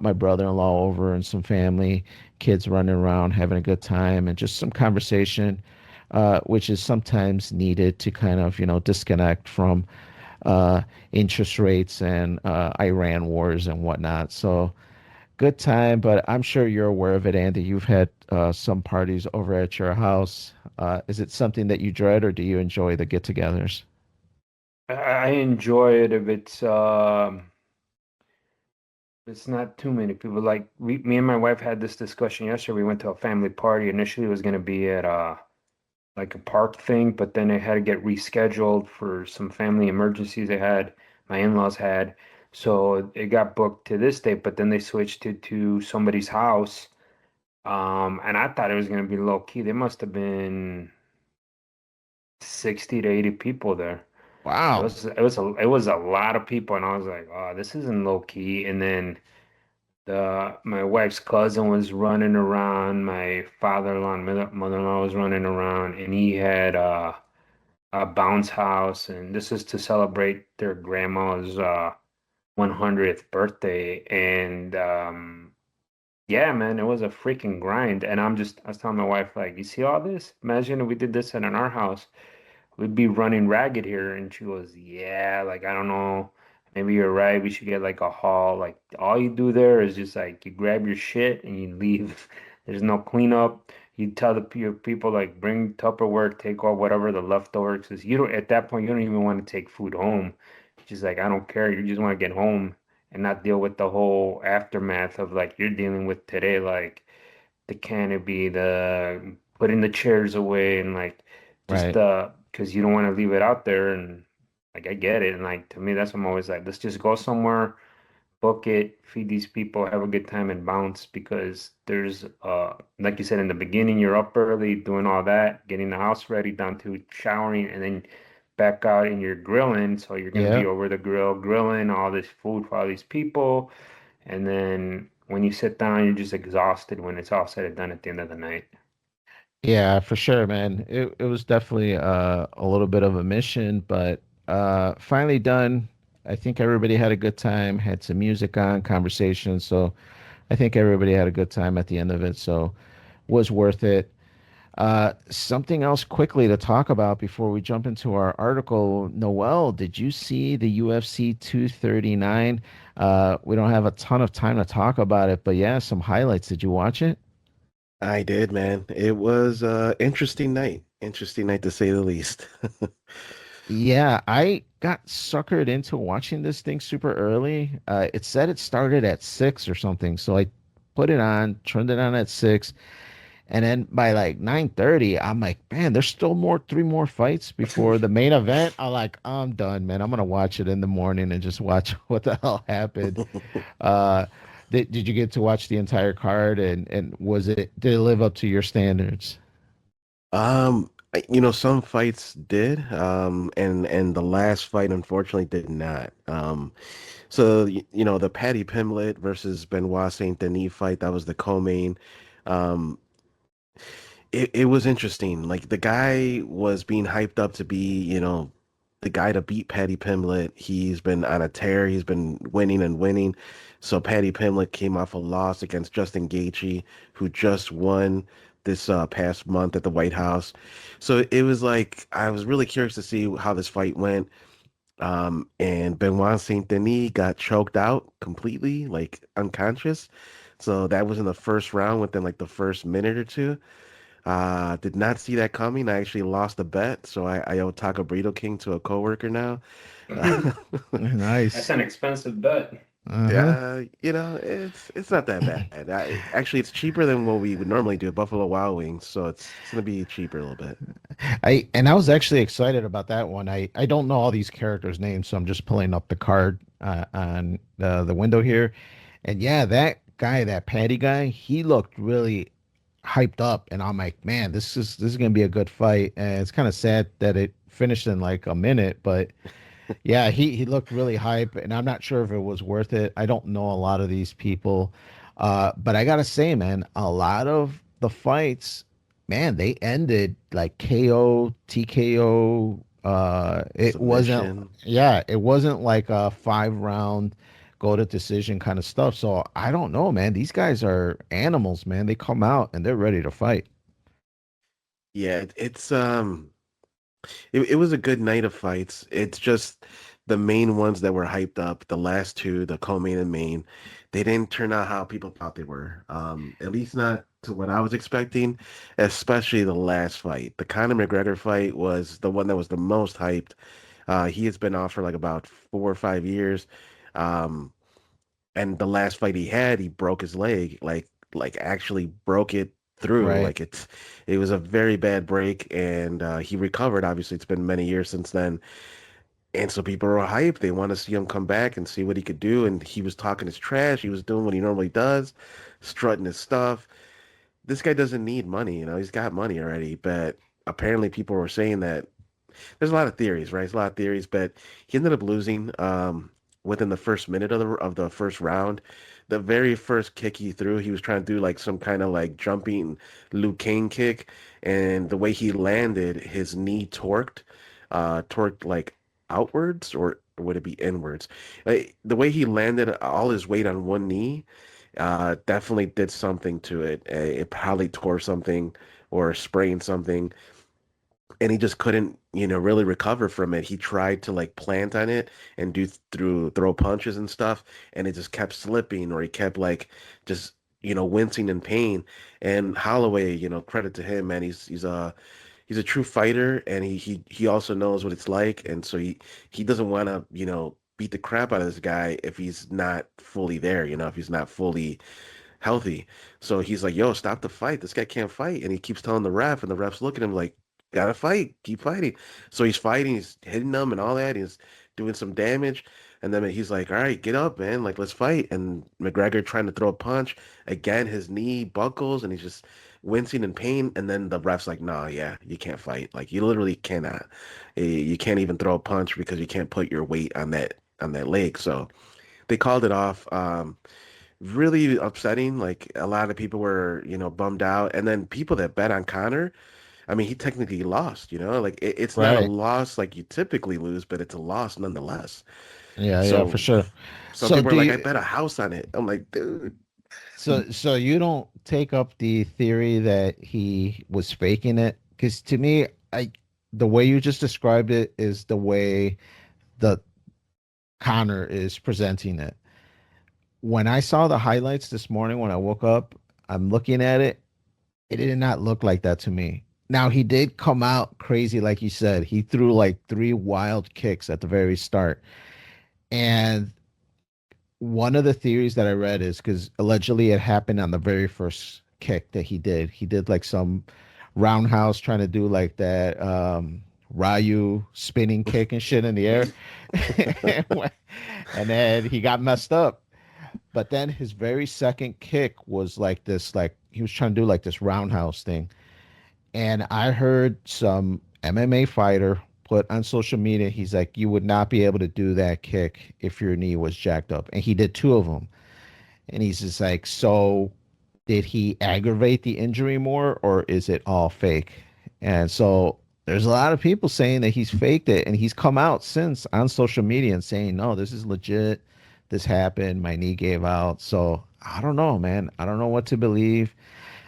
my brother-in-law over and some family, kids running around having a good time, and just some conversation, which is sometimes needed to kind of disconnect from uh, interest rates and Iran wars and whatnot. So good time, but I'm sure you're aware of it, Andy. You've had some parties over at your house. Is it something that you dread, or do you enjoy the get-togethers? I enjoy it if it's not too many people. Like me and my wife had this discussion yesterday. We went to a family party. Initially, it was going to be at like a park thing, but then it had to get rescheduled for some family emergencies they had, my in-laws had. So it got booked to this date, but then they switched it to somebody's house. And I thought it was gonna be low key. There must have been 60 to 80 people there. Wow. It was a lot of people, and I was like, oh, this isn't low key. And then the my wife's cousin was running around, my father-in-law and mother-in-law was running around, and he had a bounce house, and this is to celebrate their grandma's 100th birthday. And yeah, man, it was a freaking grind. And I was telling my wife, like, you see all this? Imagine if we did this in our house, we'd be running ragged here. And she goes, yeah, like, I don't know. Maybe you're right. We should get like a hall. Like, all you do there is just like you grab your shit and you leave. There's no cleanup. You tell your people, like, bring Tupperware, take all whatever the leftovers. Because you don't, at that point, you don't even want to take food home. She's like, I don't care. You just want to get home and not deal with the whole aftermath of like you're dealing with today. Like, the canopy, the putting the chairs away, and like just Right. because you don't want to leave it out there. And like I get it. And like to me, that's what I'm always like, let's just go somewhere, book it, feed these people, have a good time, and bounce. Because there's like you said in the beginning, you're up early doing all that, getting the house ready, down to showering, and then back out and you're grilling. So you're gonna be Yeah. over the grill, grilling all this food for all these people. And then when you sit down, you're just exhausted when it's all said and done at the end of the night. Yeah, for sure, man. It was definitely a little bit of a mission, but finally done. I think everybody had a good time, had some music on, conversation. So I think everybody had a good time at the end of it. So was worth it. Something else quickly to talk about before we jump into our article. Noel, did you see the UFC 239? We don't have a ton of time to talk about it, but yeah, some highlights. Did you watch it? I did, man. It was interesting night. Interesting night to say the least. Yeah, I got suckered into watching this thing super early. It said it started at 6 or something, so I put it on, turned it on at 6, and then by like 9:30, I'm like, man, there's still three more fights before the main event. I'm done, man. I'm gonna watch it in the morning and just watch what the hell happened. Uh, did you get to watch the entire card, and did it live up to your standards? Some fights did, and the last fight unfortunately did not. So the Paddy Pimblett versus Benoit Saint Denis fight, that was the co-main. Um, it was interesting. Like the guy was being hyped up to be, the guy to beat Paddy Pimblett. He's been on a tear. He's been winning and winning. So Paddy Pimblett came off a loss against Justin Gaethje, who just won this past month at the White House. So it was like I was really curious to see how this fight went. And Benoit Saint Denis got choked out completely, like unconscious. So that was in the first round within like the first minute or two. Did not see that coming. I actually lost a bet, so I owe Taco Burrito King to a coworker now. That's Nice. an expensive bet. Uh-huh. It's not that bad. Actually, it's cheaper than what we would normally do at Buffalo Wild Wings, so it's gonna be cheaper a little bit. I was actually excited about that one. I don't know all these characters' names, so I'm just pulling up the card on the window here. And yeah, that guy, that Patty guy, he looked really hyped up, and I'm like, man, this is gonna be a good fight. And it's kind of sad that it finished in like a minute, but yeah, he looked really hype, and I'm not sure if it was worth it. I don't know a lot of these people, but I gotta say, man, a lot of the fights, man, they ended like KO, TKO. It wasn't, Submission. yeah, it wasn't like a 5 round go to decision kind of stuff. So I don't know, man. These guys are animals, man. They come out and they're ready to fight. Yeah, it was a good night of fights. It's just the main ones that were hyped up, the last two, the co-main and main, they didn't turn out how people thought they were. At least not to what I was expecting, especially the last fight. The Conor McGregor fight was the one that was the most hyped. He has been off for like about 4 or 5 years. Um, and the last fight he had, he broke his leg, like actually broke it through. Right. Like it was a very bad break, and he recovered. Obviously, it's been many years since then, and so people were hyped. They want to see him come back and see what he could do. And he was talking his trash. He was doing what he normally does, strutting his stuff. This guy doesn't need money, he's got money already. But apparently, people were saying that there's a lot of theories, right? There's a lot of theories, but he ended up losing within the first minute of the first round. The very first kick he threw, he was trying to do like some kind of like jumping Liu Kang kick, and the way he landed, his knee torqued like outwards, or would it be inwards? The way he landed all his weight on one knee, definitely did something to it. It probably tore something or sprained something, and he just couldn't, really recover from it. He tried to like plant on it and do through throw punches and stuff, and it just kept slipping, or he kept like just wincing in pain. And Holloway, credit to him, man. He's a true fighter, and he also knows what it's like, and so he doesn't want to beat the crap out of this guy if he's not fully there, if he's not fully healthy. So he's like, yo, stop the fight. This guy can't fight. And he keeps telling the ref, and the ref's looking at him like, gotta fight, keep fighting. So he's fighting, he's hitting them and all that. He's doing some damage. And then he's like, all right, get up, man. Like, let's fight. And McGregor trying to throw a punch. Again, his knee buckles and he's just wincing in pain. And then the ref's like, nah, yeah, you can't fight. Like, you literally cannot. You can't even throw a punch because you can't put your weight on that leg. So they called it off. Really upsetting. Like a lot of people were, bummed out. And then people that bet on Connor, I mean, he technically lost, like it's not a Right. loss like you typically lose, but it's a loss nonetheless. Yeah, yeah, for So sure. some So people are do like, I you bet a house on it. I'm like, dude. so you don't take up the theory that he was faking it? Because to me, I the way you just described it is the way the Connor is presenting it. When I saw the highlights this morning when I woke up, I'm looking at it. It did not look like that to me. Now he did come out crazy, like you said. He threw like 3 wild kicks at the very start. And one of the theories that I read is because allegedly it happened on the very first kick that he did. He did like some roundhouse trying to do like that Ryu spinning kick and shit in the air. And then he got messed up. But then his very second kick was like this, like he was trying to do like this roundhouse thing. And I heard some MMA fighter put on social media, he's like, you would not be able to do that kick if your knee was jacked up. And he did two of them. And he's just like, so did he aggravate the injury more or is it all fake? And so there's a lot of people saying that he's faked it. And he's come out since on social media and saying, no, this is legit. This happened. My knee gave out. So I don't know, man. I don't know what to believe.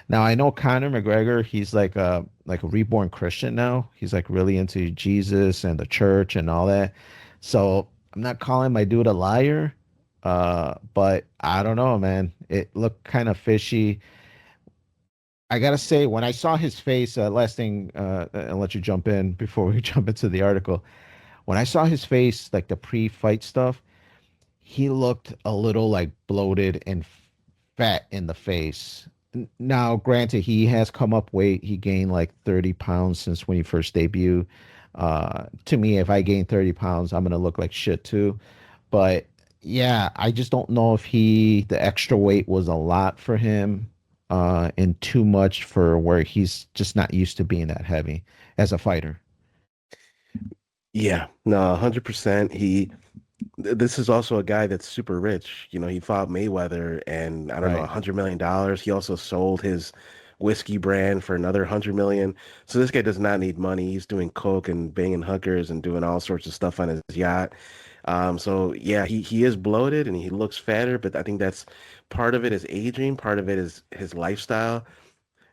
Now I know Conor McGregor, he's like a reborn Christian now. He's like really into Jesus and the church and all that. So I'm not calling my dude a liar, but I don't know, man. It looked kind of fishy. I gotta say, when I saw his face, last thing, I'll let you jump in before we jump into the article. When I saw his face, like the pre-fight stuff, he looked a little like bloated and fat in the face. Now, granted, he has come up weight. He gained like 30 pounds since when he first debuted. To me, if I gain 30 pounds, I'm gonna look like shit too. But yeah, I just don't know if the extra weight was a lot for him, and too much for where he's just not used to being that heavy as a fighter. Yeah, no, 100%. This is also a guy that's super rich. You know, he fought Mayweather and I don't know, Right, $100 million. He also sold his whiskey brand for another 100 million. So this guy does not need money. He's doing coke and banging hookers and doing all sorts of stuff on his yacht. So yeah, he is bloated and he looks fatter, but I think that's part of it is aging, part of it is his lifestyle,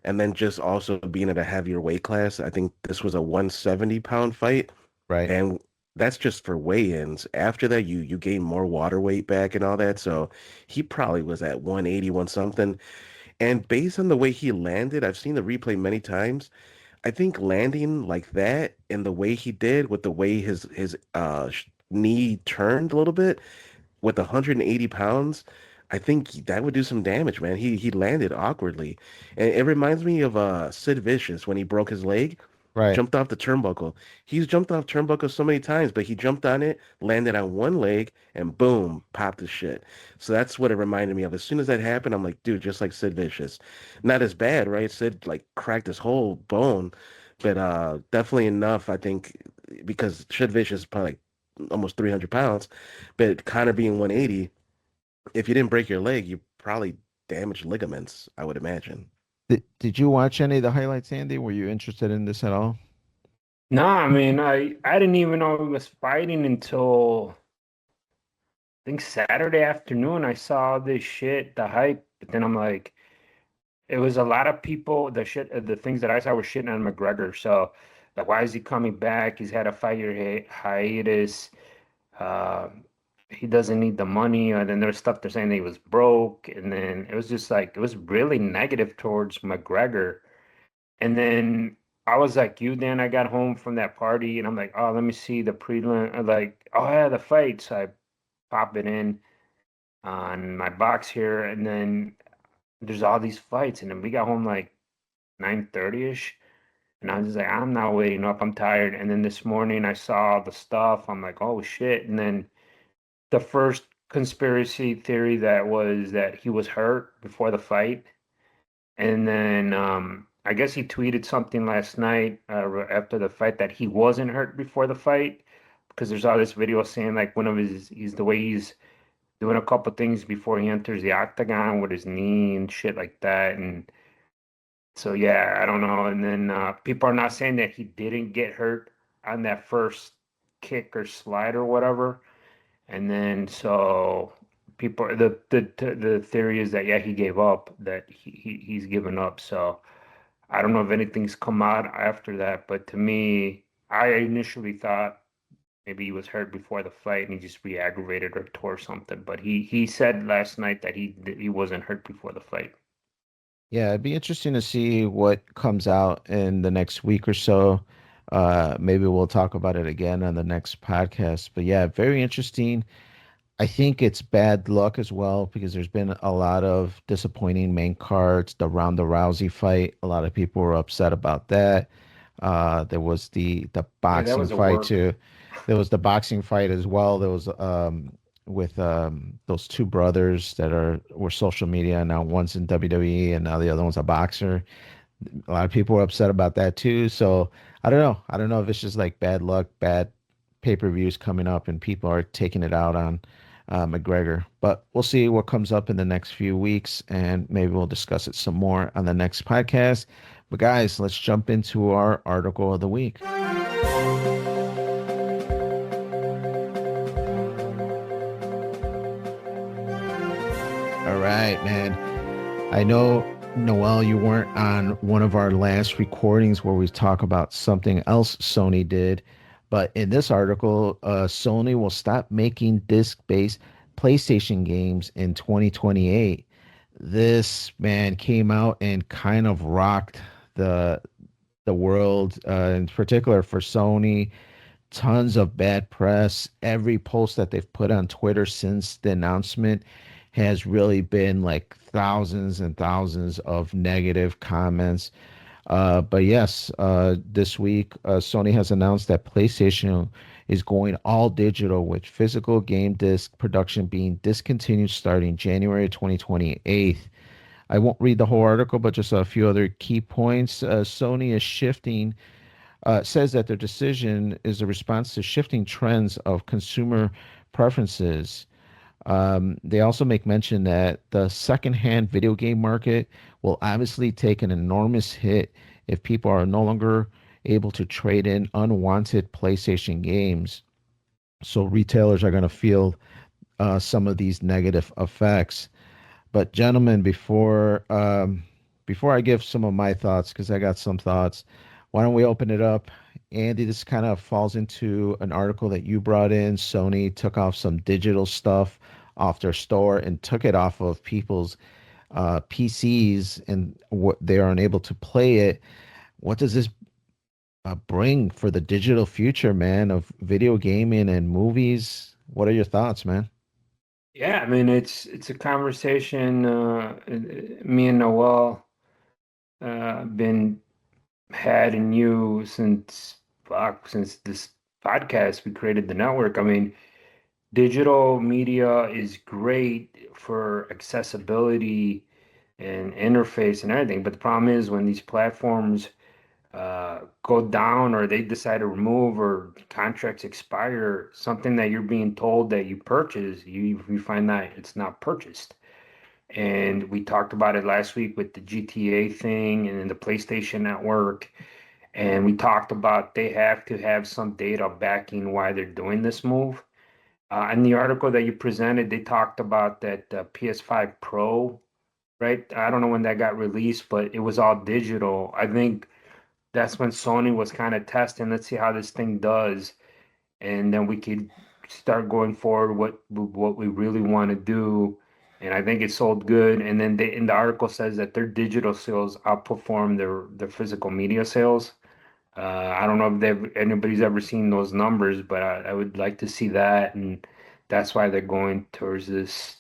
and then just also being at a heavier weight class. I think this was a 170-pound fight. right. And that's just for weigh-ins. After that, you gain more water weight back and all that. So he probably was at 180, one something. And based on the way he landed, I've seen the replay many times. I think landing like that and the way he did with the way his knee turned a little bit with 180 pounds, I think that would do some damage, man. He landed awkwardly. And it reminds me of Sid Vicious when he broke his leg, Right. jumped off the turnbuckle. He's jumped off turnbuckle so many times, but he jumped on it, landed on one leg, and boom, popped his shit. So that's what it reminded me of. As soon as that happened, I'm like, dude, just like Sid Vicious. Not as bad, right? Sid like cracked his whole bone, but definitely enough, I think, because Sid Vicious is probably like almost 300 pounds, but Connor being 180, if you didn't break your leg, you probably damaged ligaments, I would imagine. Did you watch any of the highlights, Andy? Were you interested in this at all? No, I mean, I didn't even know he was fighting until I think Saturday afternoon. I saw this shit, the hype, but then I'm like, it was a lot of people. The things that I saw were shitting on McGregor. So, like, why is he coming back? He's had a 5 year hiatus. Uh, he doesn't need the money. And then there's stuff they're saying that he was broke. And then it was just like it was really negative towards McGregor. And then I was like you, then I got home from that party and I'm like, oh, let me see the prelim. Like, oh yeah, the fight. So I pop it in on my box here, and then there's all these fights, and then we got home like 9:30ish, and I was just like, I'm not waiting up, I'm tired. And then this morning I saw the stuff, I'm like, oh shit. And then the first conspiracy theory that was that he was hurt before the fight. And then I guess he tweeted something last night after the fight that he wasn't hurt before the fight because there's all this video saying like one of he's the way he's doing a couple things before he enters the octagon with his knee and shit like that. And so yeah, I don't know. And then people are not saying that he didn't get hurt on that first kick or slide or whatever. And then so people the theory is that yeah, he gave up, that he's given up. So I don't know if anything's come out after that, but to me, I initially thought maybe he was hurt before the fight and he just re-aggravated or tore something. But he said last night that he wasn't hurt before the fight. Yeah, it'd be interesting to see what comes out in the next week or so. Maybe we'll talk about it again on the next podcast. But yeah, very interesting. I think it's bad luck as well because there's been a lot of disappointing main cards. The Ronda Rousey fight, a lot of people were upset about that. There was the Yeah, that boxing was a fight work. too. There was the boxing fight as well. There was with those two brothers that were social media now. One's in WWE and now the other one's a boxer. A lot of people were upset about that too. So I don't know. I don't know if it's just like bad luck, bad pay-per-views coming up, and people are taking it out on McGregor. But we'll see what comes up in the next few weeks, and maybe we'll discuss it some more on the next podcast. But guys, let's jump into our article of the week. All right, man. I know, Noel, you weren't on one of our last recordings where we talk about something else Sony did, but in this article, Sony will stop making disc-based PlayStation games in 2028. This man came out and kind of rocked the the world, in particular for Sony. Tons of bad press. Every post that they've put on Twitter since the announcement has really been like thousands and thousands of negative comments. But yes, this week, Sony has announced that PlayStation is going all digital with physical game disc production being discontinued starting January 2028. I won't read the whole article, but just a few other key points. Sony is shifting, says that their decision is a response to shifting trends of consumer preferences. They also make mention that the secondhand video game market will obviously take an enormous hit if people are no longer able to trade in unwanted PlayStation games. So retailers are going to feel some of these negative effects. But gentlemen, before I give some of my thoughts, because I got some thoughts, why don't we open it up? Andy, this kind of falls into an article that you brought in. Sony took off some digital stuff off their store and took it off of people's PCs, and what they are unable to play it. What does this bring for the digital future, man, of video gaming and movies? What are your thoughts, man? Yeah, I mean it's a conversation me and Noel been had and you since this podcast we created the network. I mean, digital media is great for accessibility and interface and everything, but the problem is when these platforms go down or they decide to remove or contracts expire, something that you're being told that you purchase, you find that it's not purchased. And we talked about it last week with the GTA thing and then the PlayStation Network. And we talked about they have to have some data backing why they're doing this move. In the article that you presented, they talked about that PS5 Pro, right? I don't know when that got released, but it was all digital. I think that's when Sony was kind of testing, let's see how this thing does, and then we could start going forward what we really want to do. And I think it sold good. And then they in the article says that their digital sales outperform their physical media sales. I don't know if anybody's ever seen those numbers, but I would like to see that, and that's why they're going towards this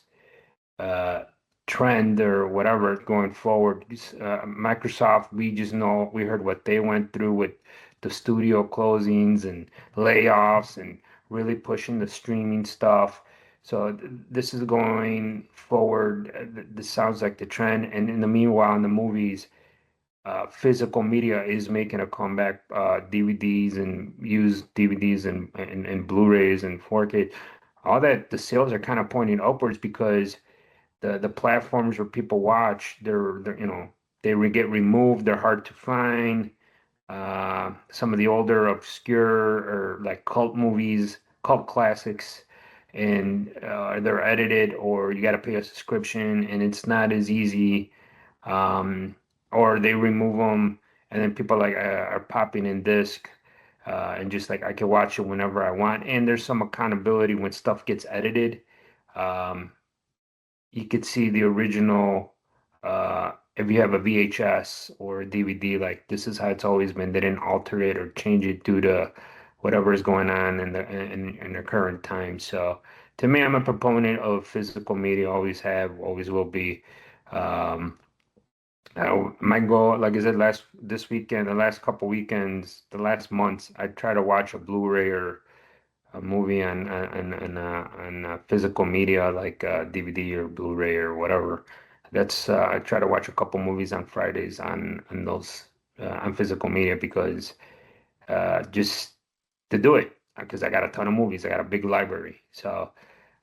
uh, trend or whatever going forward. Microsoft, we just know we heard what they went through with the studio closings and layoffs and really pushing the streaming stuff. So this is going forward. This sounds like the trend. And in the meanwhile, in the movies, physical media is making a comeback. DVDs and used DVDs and Blu-rays and 4K. All that the sales are kind of pointing upwards because the platforms where people watch, they're get removed. They're hard to find. Some of the older, obscure or like cult movies, cult classics, and they're edited, or you got to pay a subscription, and it's not as easy. Um, or they remove them, and then people like are popping in disc. And just like I can watch it whenever I want, and there's some accountability when stuff gets edited. Um, you could see the original if you have a VHS or a DVD, like this is how it's always been. They didn't alter it or change it due to whatever is going on in the current time. So to me, I'm a proponent of physical media, always have, always will be. Um, my goal, like I said, this weekend, the last couple weekends, the last months, I try to watch a Blu-ray or a movie on physical media like DVD or Blu-ray or whatever. That's I try to watch a couple movies on Fridays on those on physical media because just to do it because I got a ton of movies. I got a big library, so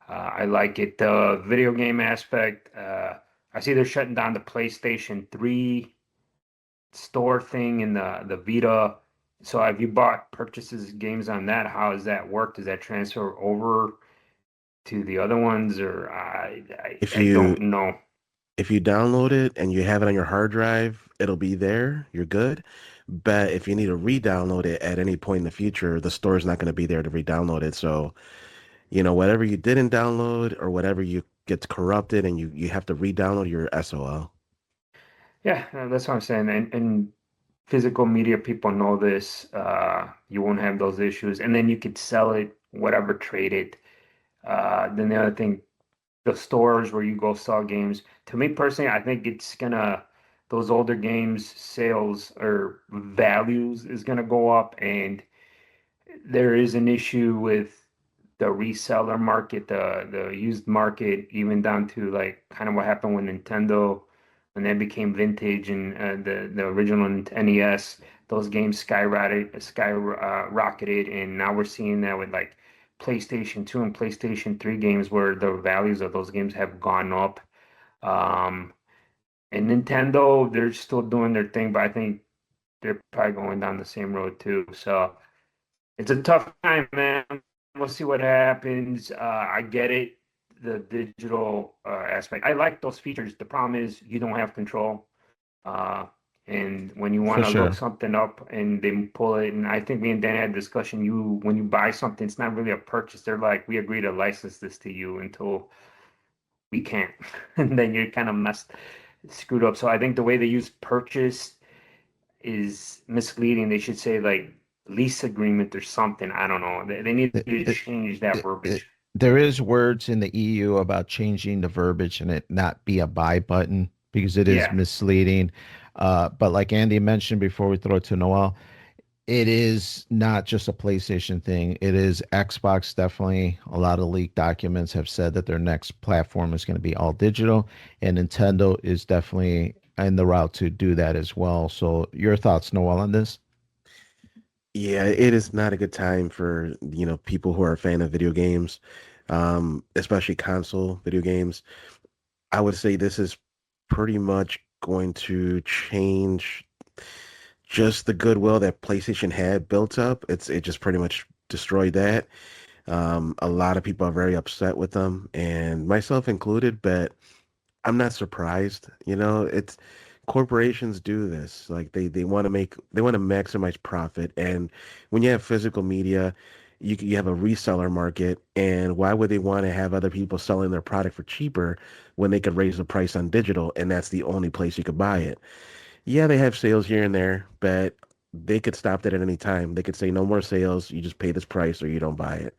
I like it. The video game aspect. I see they're shutting down the PlayStation 3 store thing and the Vita. So have you bought purchases games on that? How does that work? Does that transfer over to the other ones, or If I you don't know. if you download it and you have it on your hard drive, it'll be there. You're good. But if you need to re-download it at any point in the future, the store's not going to be there to re-download it. So, whatever you didn't download or whatever you gets corrupted and you have to re-download your SOL. Yeah, that's what I'm saying. And physical media people know this. You won't have those issues, and then you could sell it, whatever, trade it. Then the other thing, the stores where you go sell games. To me personally, I think it's gonna those older games sales or values is gonna go up, and there is an issue with the reseller market, the used market, even down to like kind of what happened with Nintendo when they became vintage and the original NES. Those games skyrocketed, and now we're seeing that with like PlayStation 2 and PlayStation 3 games where the values of those games have gone up. Um, and Nintendo, they're still doing their thing, but I think they're probably going down the same road too. So it's a tough time, man. We'll see what happens. I get it, the digital aspect. I like those features. The problem is you don't have control. Uh, and when you For want to look sure. something up and they pull it, and I think me and Dan had a discussion. When you buy something, it's not really a purchase. They're like, we agree to license this to you until we can't, and then you're kind of screwed up. So I think the way they use purchase is misleading. They should say like lease agreement or something. I don't know. They need It, to it, change that it, verbiage. there is words in the EU about changing the verbiage and it not be a buy button because it is Yeah. misleading. But like Andy mentioned before we throw it to Noel, it is not just a PlayStation thing. It is Xbox, definitely. A lot of leaked documents have said that their next platform is going to be all digital, and Nintendo is definitely in the route to do that as well. So, your thoughts, Noel, on this? Yeah, it is not a good time for, people who are a fan of video games, especially console video games. I would say this is pretty much going to change just the goodwill that PlayStation had built up. It just pretty much destroyed that. A lot of people are very upset with them, and myself included, but I'm not surprised. It's corporations do this. Like they want to maximize profit, and when you have physical media, you have a reseller market, and why would they want to have other people selling their product for cheaper when they could raise the price on digital, and that's the only place you could buy it? Yeah, they have sales here and there, but they could stop that at any time. They could say no more sales. You just pay this price or you don't buy it.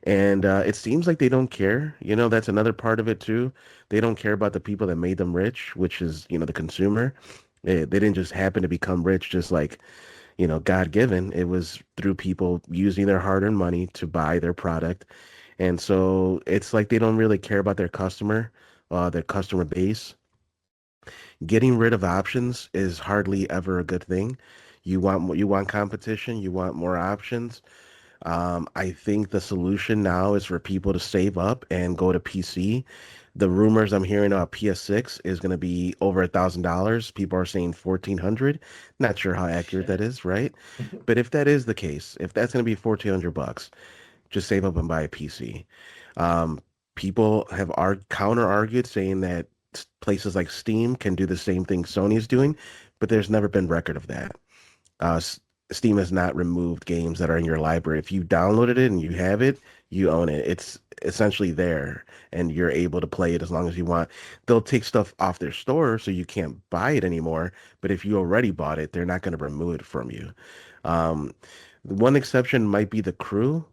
And it seems like they don't care. That's another part of it too. They don't care about the people that made them rich, which is, the consumer. They didn't just happen to become rich just like, God given. It was through people using their hard-earned money to buy their product. And so it's like they don't really care about their customer base. Getting rid of options is hardly ever a good thing. You want competition, you want more options. I think the solution now is for people to save up and go to PC. The rumors I'm hearing about PS6 is going to be over $1,000. People are saying 1,400. Not sure how accurate that Shit. is, right? But if that is the case, if that's going to be 1,400 bucks, just save up and buy a PC. Um, People have counter argued saying that places like Steam can do the same thing Sony is doing, but there's never been record of that. Uh, S- Steam has not removed games that are in your library. If you downloaded it and you have it, you own it. It's essentially there and you're able to play it as long as you want. They'll take stuff off their store so you can't buy it anymore. But if you already bought it, they're not going to remove it from you. Um, the one exception might be The Crew.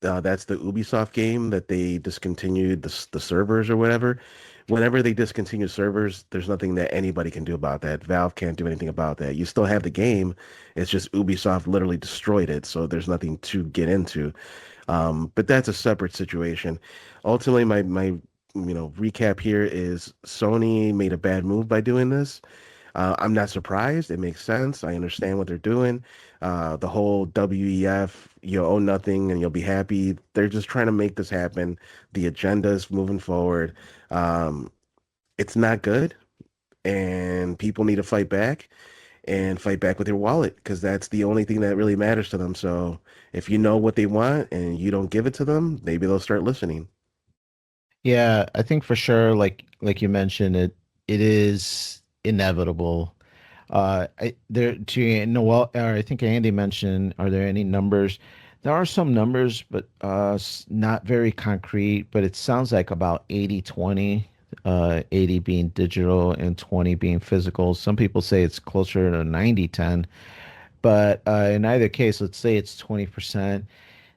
That's the Ubisoft game that they discontinued the servers or whatever. Whenever they discontinue servers, there's nothing that anybody can do about that. Valve can't do anything about that. You still have the game. It's just Ubisoft literally destroyed it, so there's nothing to get into. But that's a separate situation. Ultimately, my recap here is Sony made a bad move by doing this. I'm not surprised. It makes sense. I understand what they're doing. The whole WEF, you'll own nothing and you'll be happy. They're just trying to make this happen. The agenda is moving forward. Um, it's not good, and people need to fight back and fight back with your wallet because that's the only thing that really matters to them. So if you know what they want and you don't give it to them, maybe they'll start listening. Yeah, I think for sure, like you mentioned, it is inevitable. There to Noel, or I think Andy mentioned, are there any numbers? There are some numbers, but not very concrete. But it sounds like about 80-20, 80 being digital and 20 being physical. Some people say it's closer to 90-10. But in either case, let's say it's 20%.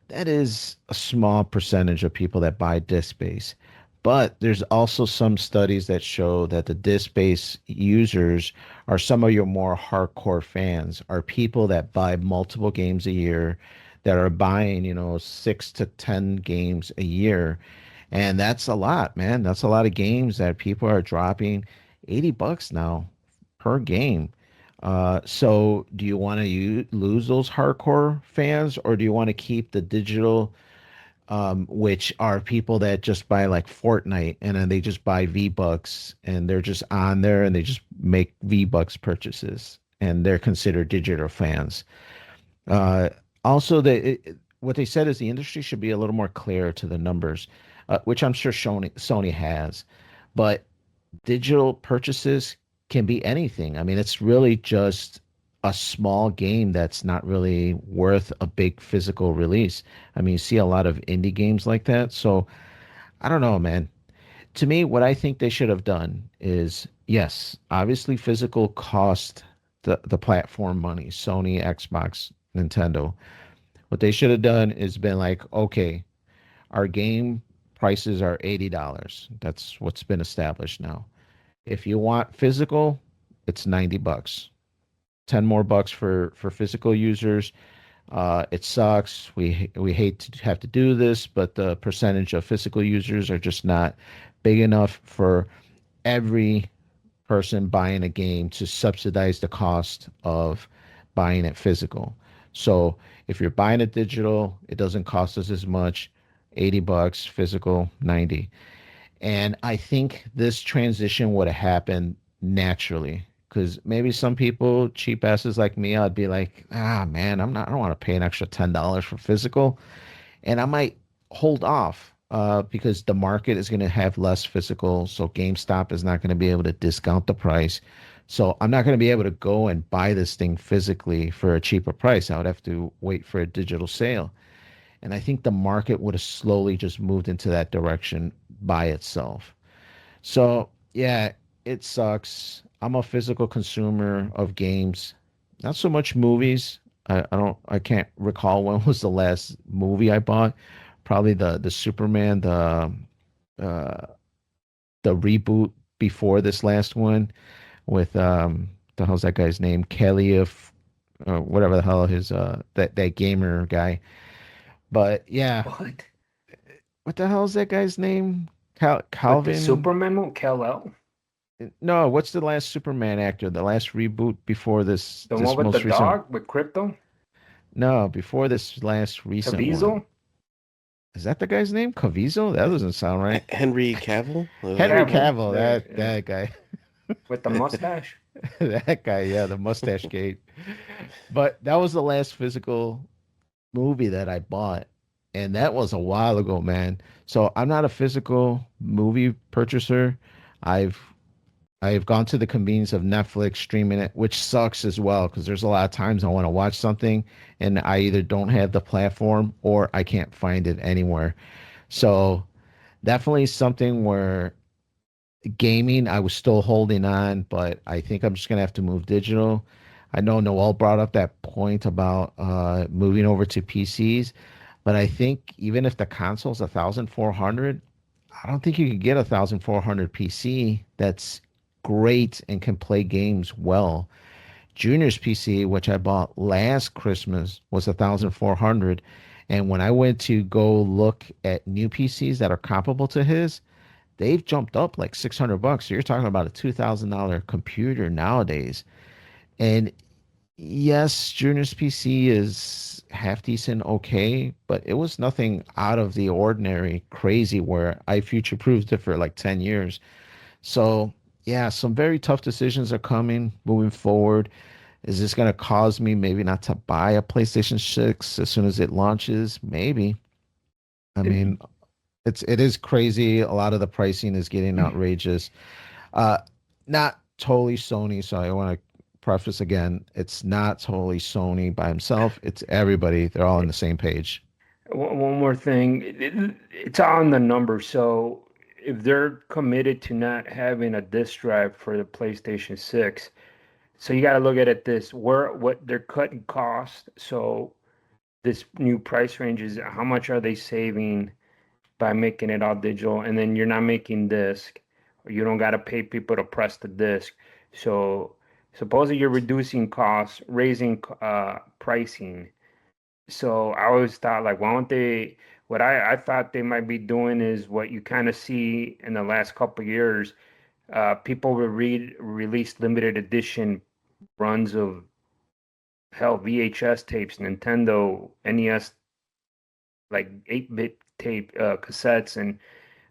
That is a small percentage of people that buy disk based. But there's also some studies that show that the disk based users are some of your more hardcore fans, are people that buy multiple games a year, that are buying, 6 to 10 games a year. And that's a lot, man. That's a lot of games that people are dropping $80 now per game. So do you want to lose those hardcore fans, or do you want to keep the digital, which are people that just buy like Fortnite and then they just buy V-Bucks and they're just on there and they just make V-Bucks purchases and they're considered digital fans. Uh, Also, what they said is the industry should be a little more clear to the numbers, which I'm sure Sony has, but digital purchases can be anything. I mean, it's really just a small game that's not really worth a big physical release. I mean, you see a lot of indie games like that. So I don't know, man. To me, what I think they should have done is, yes, obviously physical cost the platform money, Sony, Xbox, Nintendo. What they should have done is been like, okay, our game prices are $80. That's what's been established now. If you want physical, it's $90. 10 more bucks for physical users. It sucks. We hate to have to do this, but the percentage of physical users are just not big enough for every person buying a game to subsidize the cost of buying it physical. So if you're buying it digital, it doesn't cost us as much. $80, physical 90. And I think this transition would have happened naturally because maybe some people, cheap asses like me, I'd be like, man, I don't want to pay an extra $10 for physical. And I might hold off because the market is going to have less physical. So GameStop is not going to be able to discount the price. So I'm not going to be able to go and buy this thing physically for a cheaper price. I would have to wait for a digital sale. And I think the market would have slowly just moved into that direction by itself. So, yeah, it sucks. I'm a physical consumer of games, not so much movies. I can't recall when was the last movie I bought. Probably the Superman, uh, the reboot before this last one with the hell's that guy's name? Kelly of whatever the hell his that gamer guy. But yeah, What? what the hell is that guy's name? What, the Calvin? Superman one? Kal-El? No, what's the last Superman actor? The last reboot before this The one this with the most recent? dog with Crypto? No, before this last recent one. Caviezel? Is that the guy's name? Caviezel? That doesn't sound right. Henry Cavill? Henry Cavill. Cavill, There, that yeah. that guy. With the mustache? That guy, yeah, the mustache gate. But that was the last physical movie that I bought. And that was a while ago, man. So I'm not a physical movie purchaser. I've I've gone to the convenience of Netflix streaming it, which sucks as well because there's a lot of times I want to watch something and I either don't have the platform or I can't find it anywhere. So definitely something where gaming, I was still holding on, but I think I'm just gonna have to move digital. I know Noel brought up that point about moving over to PCs, but I think even if the console's 1,400, I don't think you could get 1,400 PC that's great and can play games well. Junior's PC, which I bought last Christmas, was 1,400, and when I went to go look at new PCs that are comparable to his, they've jumped up like $600. So you're talking about a $2,000 computer nowadays. And yes, Junior's PC is half decent, okay, but it was nothing out of the ordinary, crazy where I future proofed it for like 10 years. So, yeah, some very tough decisions are coming moving forward. Is this going to cause me maybe not to buy a PlayStation 6 as soon as it launches? Maybe. I mean, it is crazy. A lot of the pricing is getting outrageous. Uh, Not totally Sony, so I want to preface again, it's not totally Sony by himself. It's everybody. They're all on the same page. One more thing, it's on the number. So if they're committed to not having a disk drive for the PlayStation 6, so you got to look at it this, where what they're cutting costs. So this new price range is how much are they saving by making it all digital, and then you're not making disc, or you don't got to pay people to press the disc. So supposedly you're reducing costs, raising pricing. So I always thought like, why don't they? What I thought they might be doing is what you kind of see in the last couple of years. People will release limited edition runs of hell VHS tapes, Nintendo NES, like 8-bit tape cassettes, and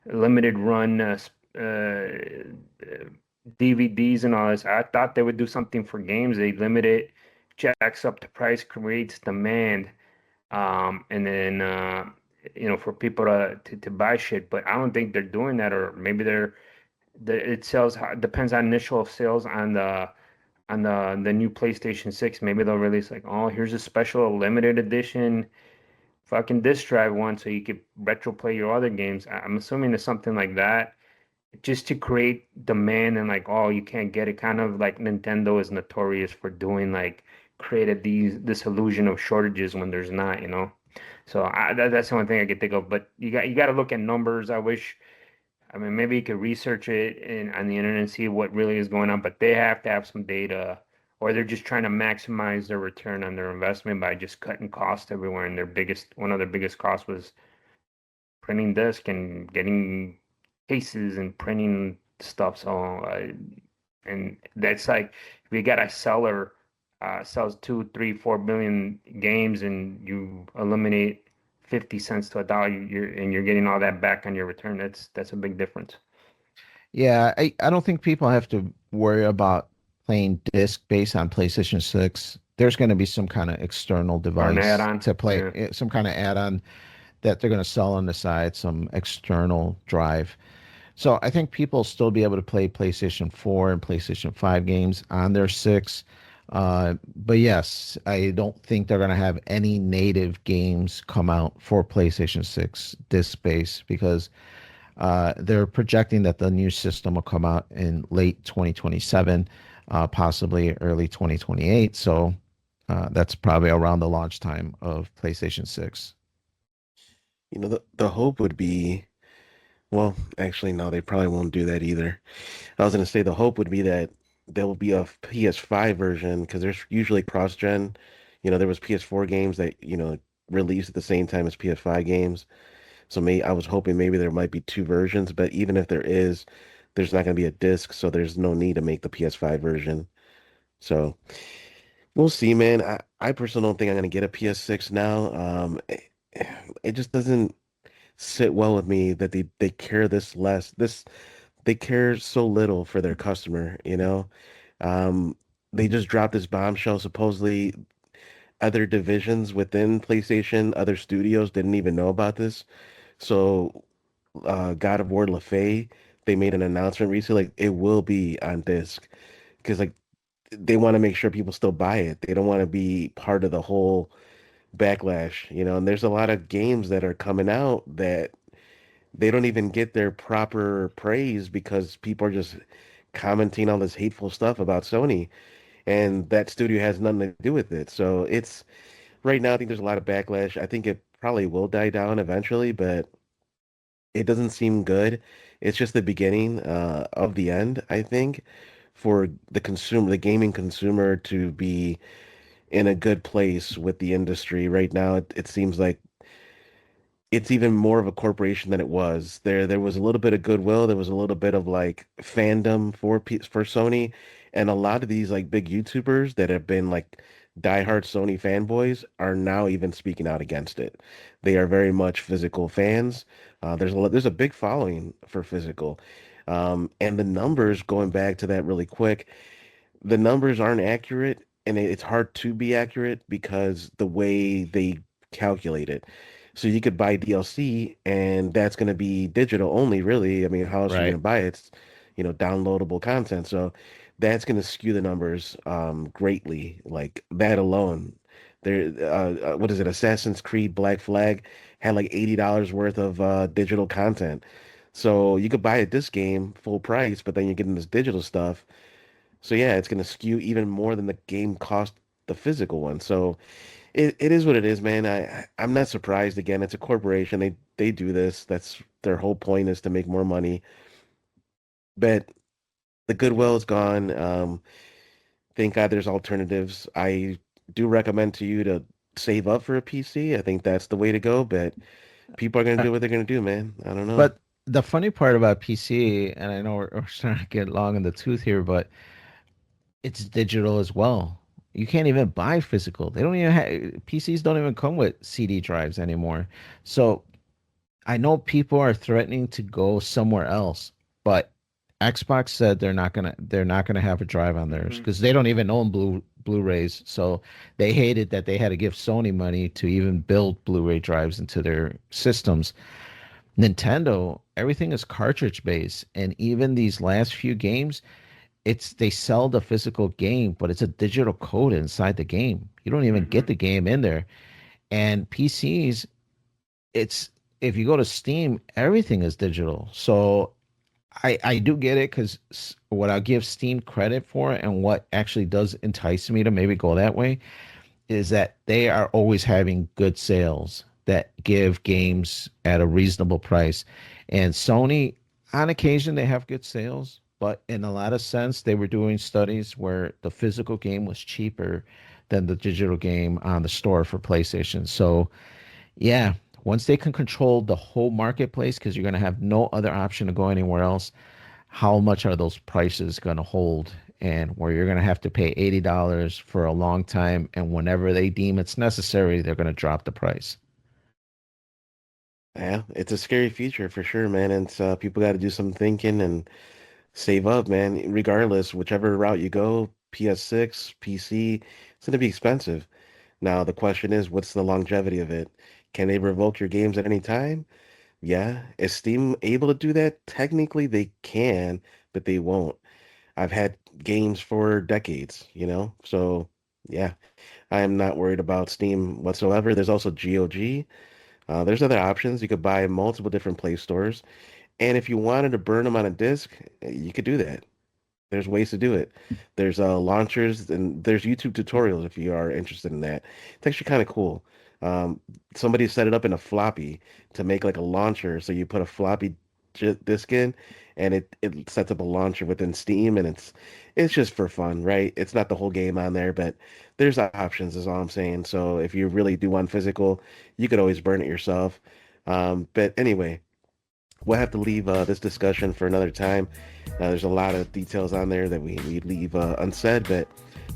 limited run DVDs and all this. I thought they would do something for games. They limit it, jacks up the price, creates demand, and then for people to buy shit. But I don't think they're doing that, or maybe it sells depends on initial sales on the new PlayStation 6. Maybe they'll release like, oh, here's a special limited edition fucking disc drive one so you could retro play your other games. I'm assuming it's something like that, just to create demand and like, oh, you can't get it. Kind of like Nintendo is notorious for doing, like, created this illusion of shortages when there's not. So that's the only thing I could think of. But you got to look at numbers. I mean, maybe you could research it on the internet and see what really is going on, but they have to have some data, or they're just trying to maximize their return on their investment by just cutting costs everywhere. And one of their biggest costs was printing disk and getting cases and printing stuff. So, and that's like, if you got a seller sells 2, 3, 4 billion games, and you eliminate 50 cents to a dollar, you're getting all that back on your return. That's a big difference. Yeah, I don't think people have to worry about playing disc based on PlayStation 6. There's going to be some kind of external Or an device add-on. to play, Yeah. some kind of add-on that they're going to sell on the side, some external drive. So I think people still be able to play PlayStation 4 and PlayStation 5 games on their 6. But yes, I don't think they're going to have any native games come out for PlayStation 6 disc space because they're projecting that the new system will come out in late 2027, possibly early 2028. So that's probably around the launch time of PlayStation 6. The hope would be, well, actually, no, they probably won't do that either. I was going to say the hope would be that there will be a PS5 version because there's usually cross-gen. There was PS4 games that, released at the same time as PS5 games. So I was hoping maybe there might be two versions, but even if there is, there's not going to be a disc, so there's no need to make the PS5 version. So we'll see, man. I personally don't think I'm going to get a PS6 now. It just doesn't sit well with me that they care this less. They care so little for their customer. Um, they just dropped this bombshell. Supposedly, other divisions within PlayStation, other studios didn't even know about this. So, God of War LaFay, they made an announcement recently, like it will be on disc because like they want to make sure people still buy it. They don't want to be part of the whole backlash. And there's a lot of games that are coming out that they don't even get their proper praise because people are just commenting all this hateful stuff about Sony, and that studio has nothing to do with it. So it's right now, I think there's a lot of backlash. I think it probably will die down eventually, but it doesn't seem good. It's just the beginning of the end, I think, for the gaming consumer to be in a good place with the industry. Right now, it seems like it's even more of a corporation than it was. There was a little bit of goodwill, there was a little bit of like fandom for Sony, and a lot of these like big YouTubers that have been like diehard Sony fanboys are now even speaking out against it. They are very much physical fans. There's a big following for physical. And the numbers, going back to that really quick, the numbers aren't accurate, and it's hard to be accurate because the way they calculate it. So you could buy DLC, and that's going to be digital only, really. I mean, how else are you going Right. to buy it? It's, downloadable content. So that's going to skew the numbers greatly. Like that alone, there, what is it? Assassin's Creed Black Flag had like $80 worth of digital content. So you could buy this game full price, but then you're getting this digital stuff. So yeah, it's gonna skew even more than the game cost the physical one. So it is what it is, man. I'm not surprised. Again, it's a corporation. They do this. That's their whole point, is to make more money. But the goodwill is gone. Thank God there's alternatives. I do recommend to you to save up for a PC. I think that's the way to go. But people are gonna Uh, do what they're gonna do, man. I don't know. But the funny part about PC, and I know we're starting to get long in the tooth here, but it's digital as well. You can't even buy physical. They don't even have PCs don't even come with CD drives anymore. So I know people are threatening to go somewhere else, but Xbox said they're not gonna have a drive on theirs Hmm. because they don't even own Blu-rays. So they hated that they had to give Sony money to even build Blu-ray drives into their systems. Nintendo, everything is cartridge based, and even these last few games, they sell the physical game, but it's a digital code inside the game. You don't even get Hmm. the game in there. And PCs, it's if you go to Steam, everything is digital. So I do get it because what I'll give Steam credit for and what actually does entice me to maybe go that way is that they are always having good sales that give games at a reasonable price. And Sony, on occasion, they have good sales, but in a lot of sense, they were doing studies where the physical game was cheaper than the digital game on the store for PlayStation. So, yeah, once they can control the whole marketplace, because you're going to have no other option to go anywhere else, how much are those prices going to hold, and where you're going to have to pay $80 for a long time, and whenever they deem it's necessary they're going to drop the price. Yeah, it's a scary future for sure, man. And people got to do some thinking and save up, man. Regardless, whichever route you go, PS6, PC, it's going to be expensive. Now, the question is, what's the longevity of it? Can they revoke your games at any time? Yeah. Is Steam able to do that? Technically, they can, but they won't. I've had games for decades, So, yeah, I am not worried about Steam whatsoever. There's also GOG. There's other options. You could buy multiple different Play stores. And if you wanted to burn them on a disc, you could do that. There's ways to do it. There's launchers, and there's YouTube tutorials if you are interested in that. It's actually kind of cool. Um, Somebody set it up in a floppy to make like a launcher. So you put a floppy disk in, and it sets up a launcher within Steam, and it's just for fun, right? It's not the whole game on there, but there's options, is all I'm saying. So if you really do want physical, you could always burn it yourself. But anyway, we'll have to leave this discussion for another time. There's a lot of details on there that we leave unsaid, but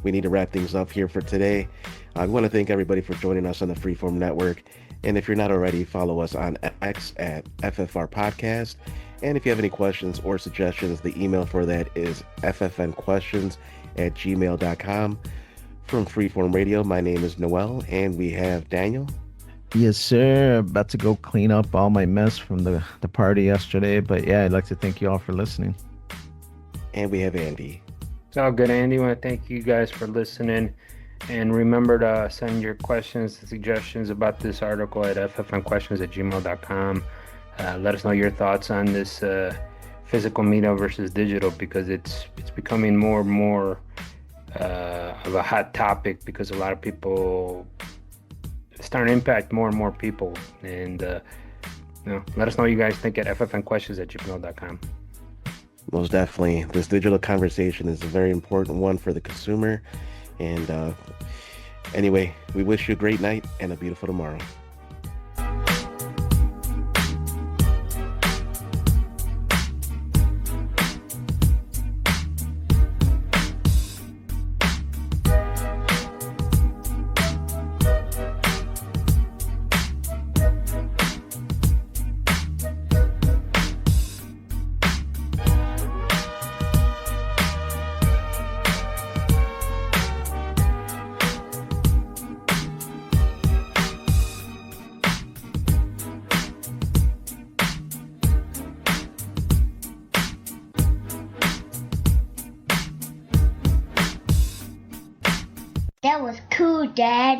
we need to wrap things up here for today. I want to thank everybody for joining us on the Freeform Network. And if you're not already, follow us on X at FFR Podcast. And if you have any questions or suggestions, the email for that is ffnquestions@gmail.com. From Freeform Radio, my name is Noel, and we have Daniel. Yes, sir. About to go clean up all my mess from the party yesterday, but yeah, I'd like to thank you all for listening. And we have Andy. It's all good, Andy. I want to thank you guys for listening. And remember to send your questions and suggestions about this article at ffnquestions@gmail.com. Let us know your thoughts on this physical media versus digital, because it's becoming more and more of a hot topic, because a lot of people starting to impact more and more people. And let us know what you guys think at ffnquestions@gmail.com. Most definitely. This digital conversation is a very important one for the consumer. And anyway, we wish you a great night and a beautiful tomorrow. was cool, Dad.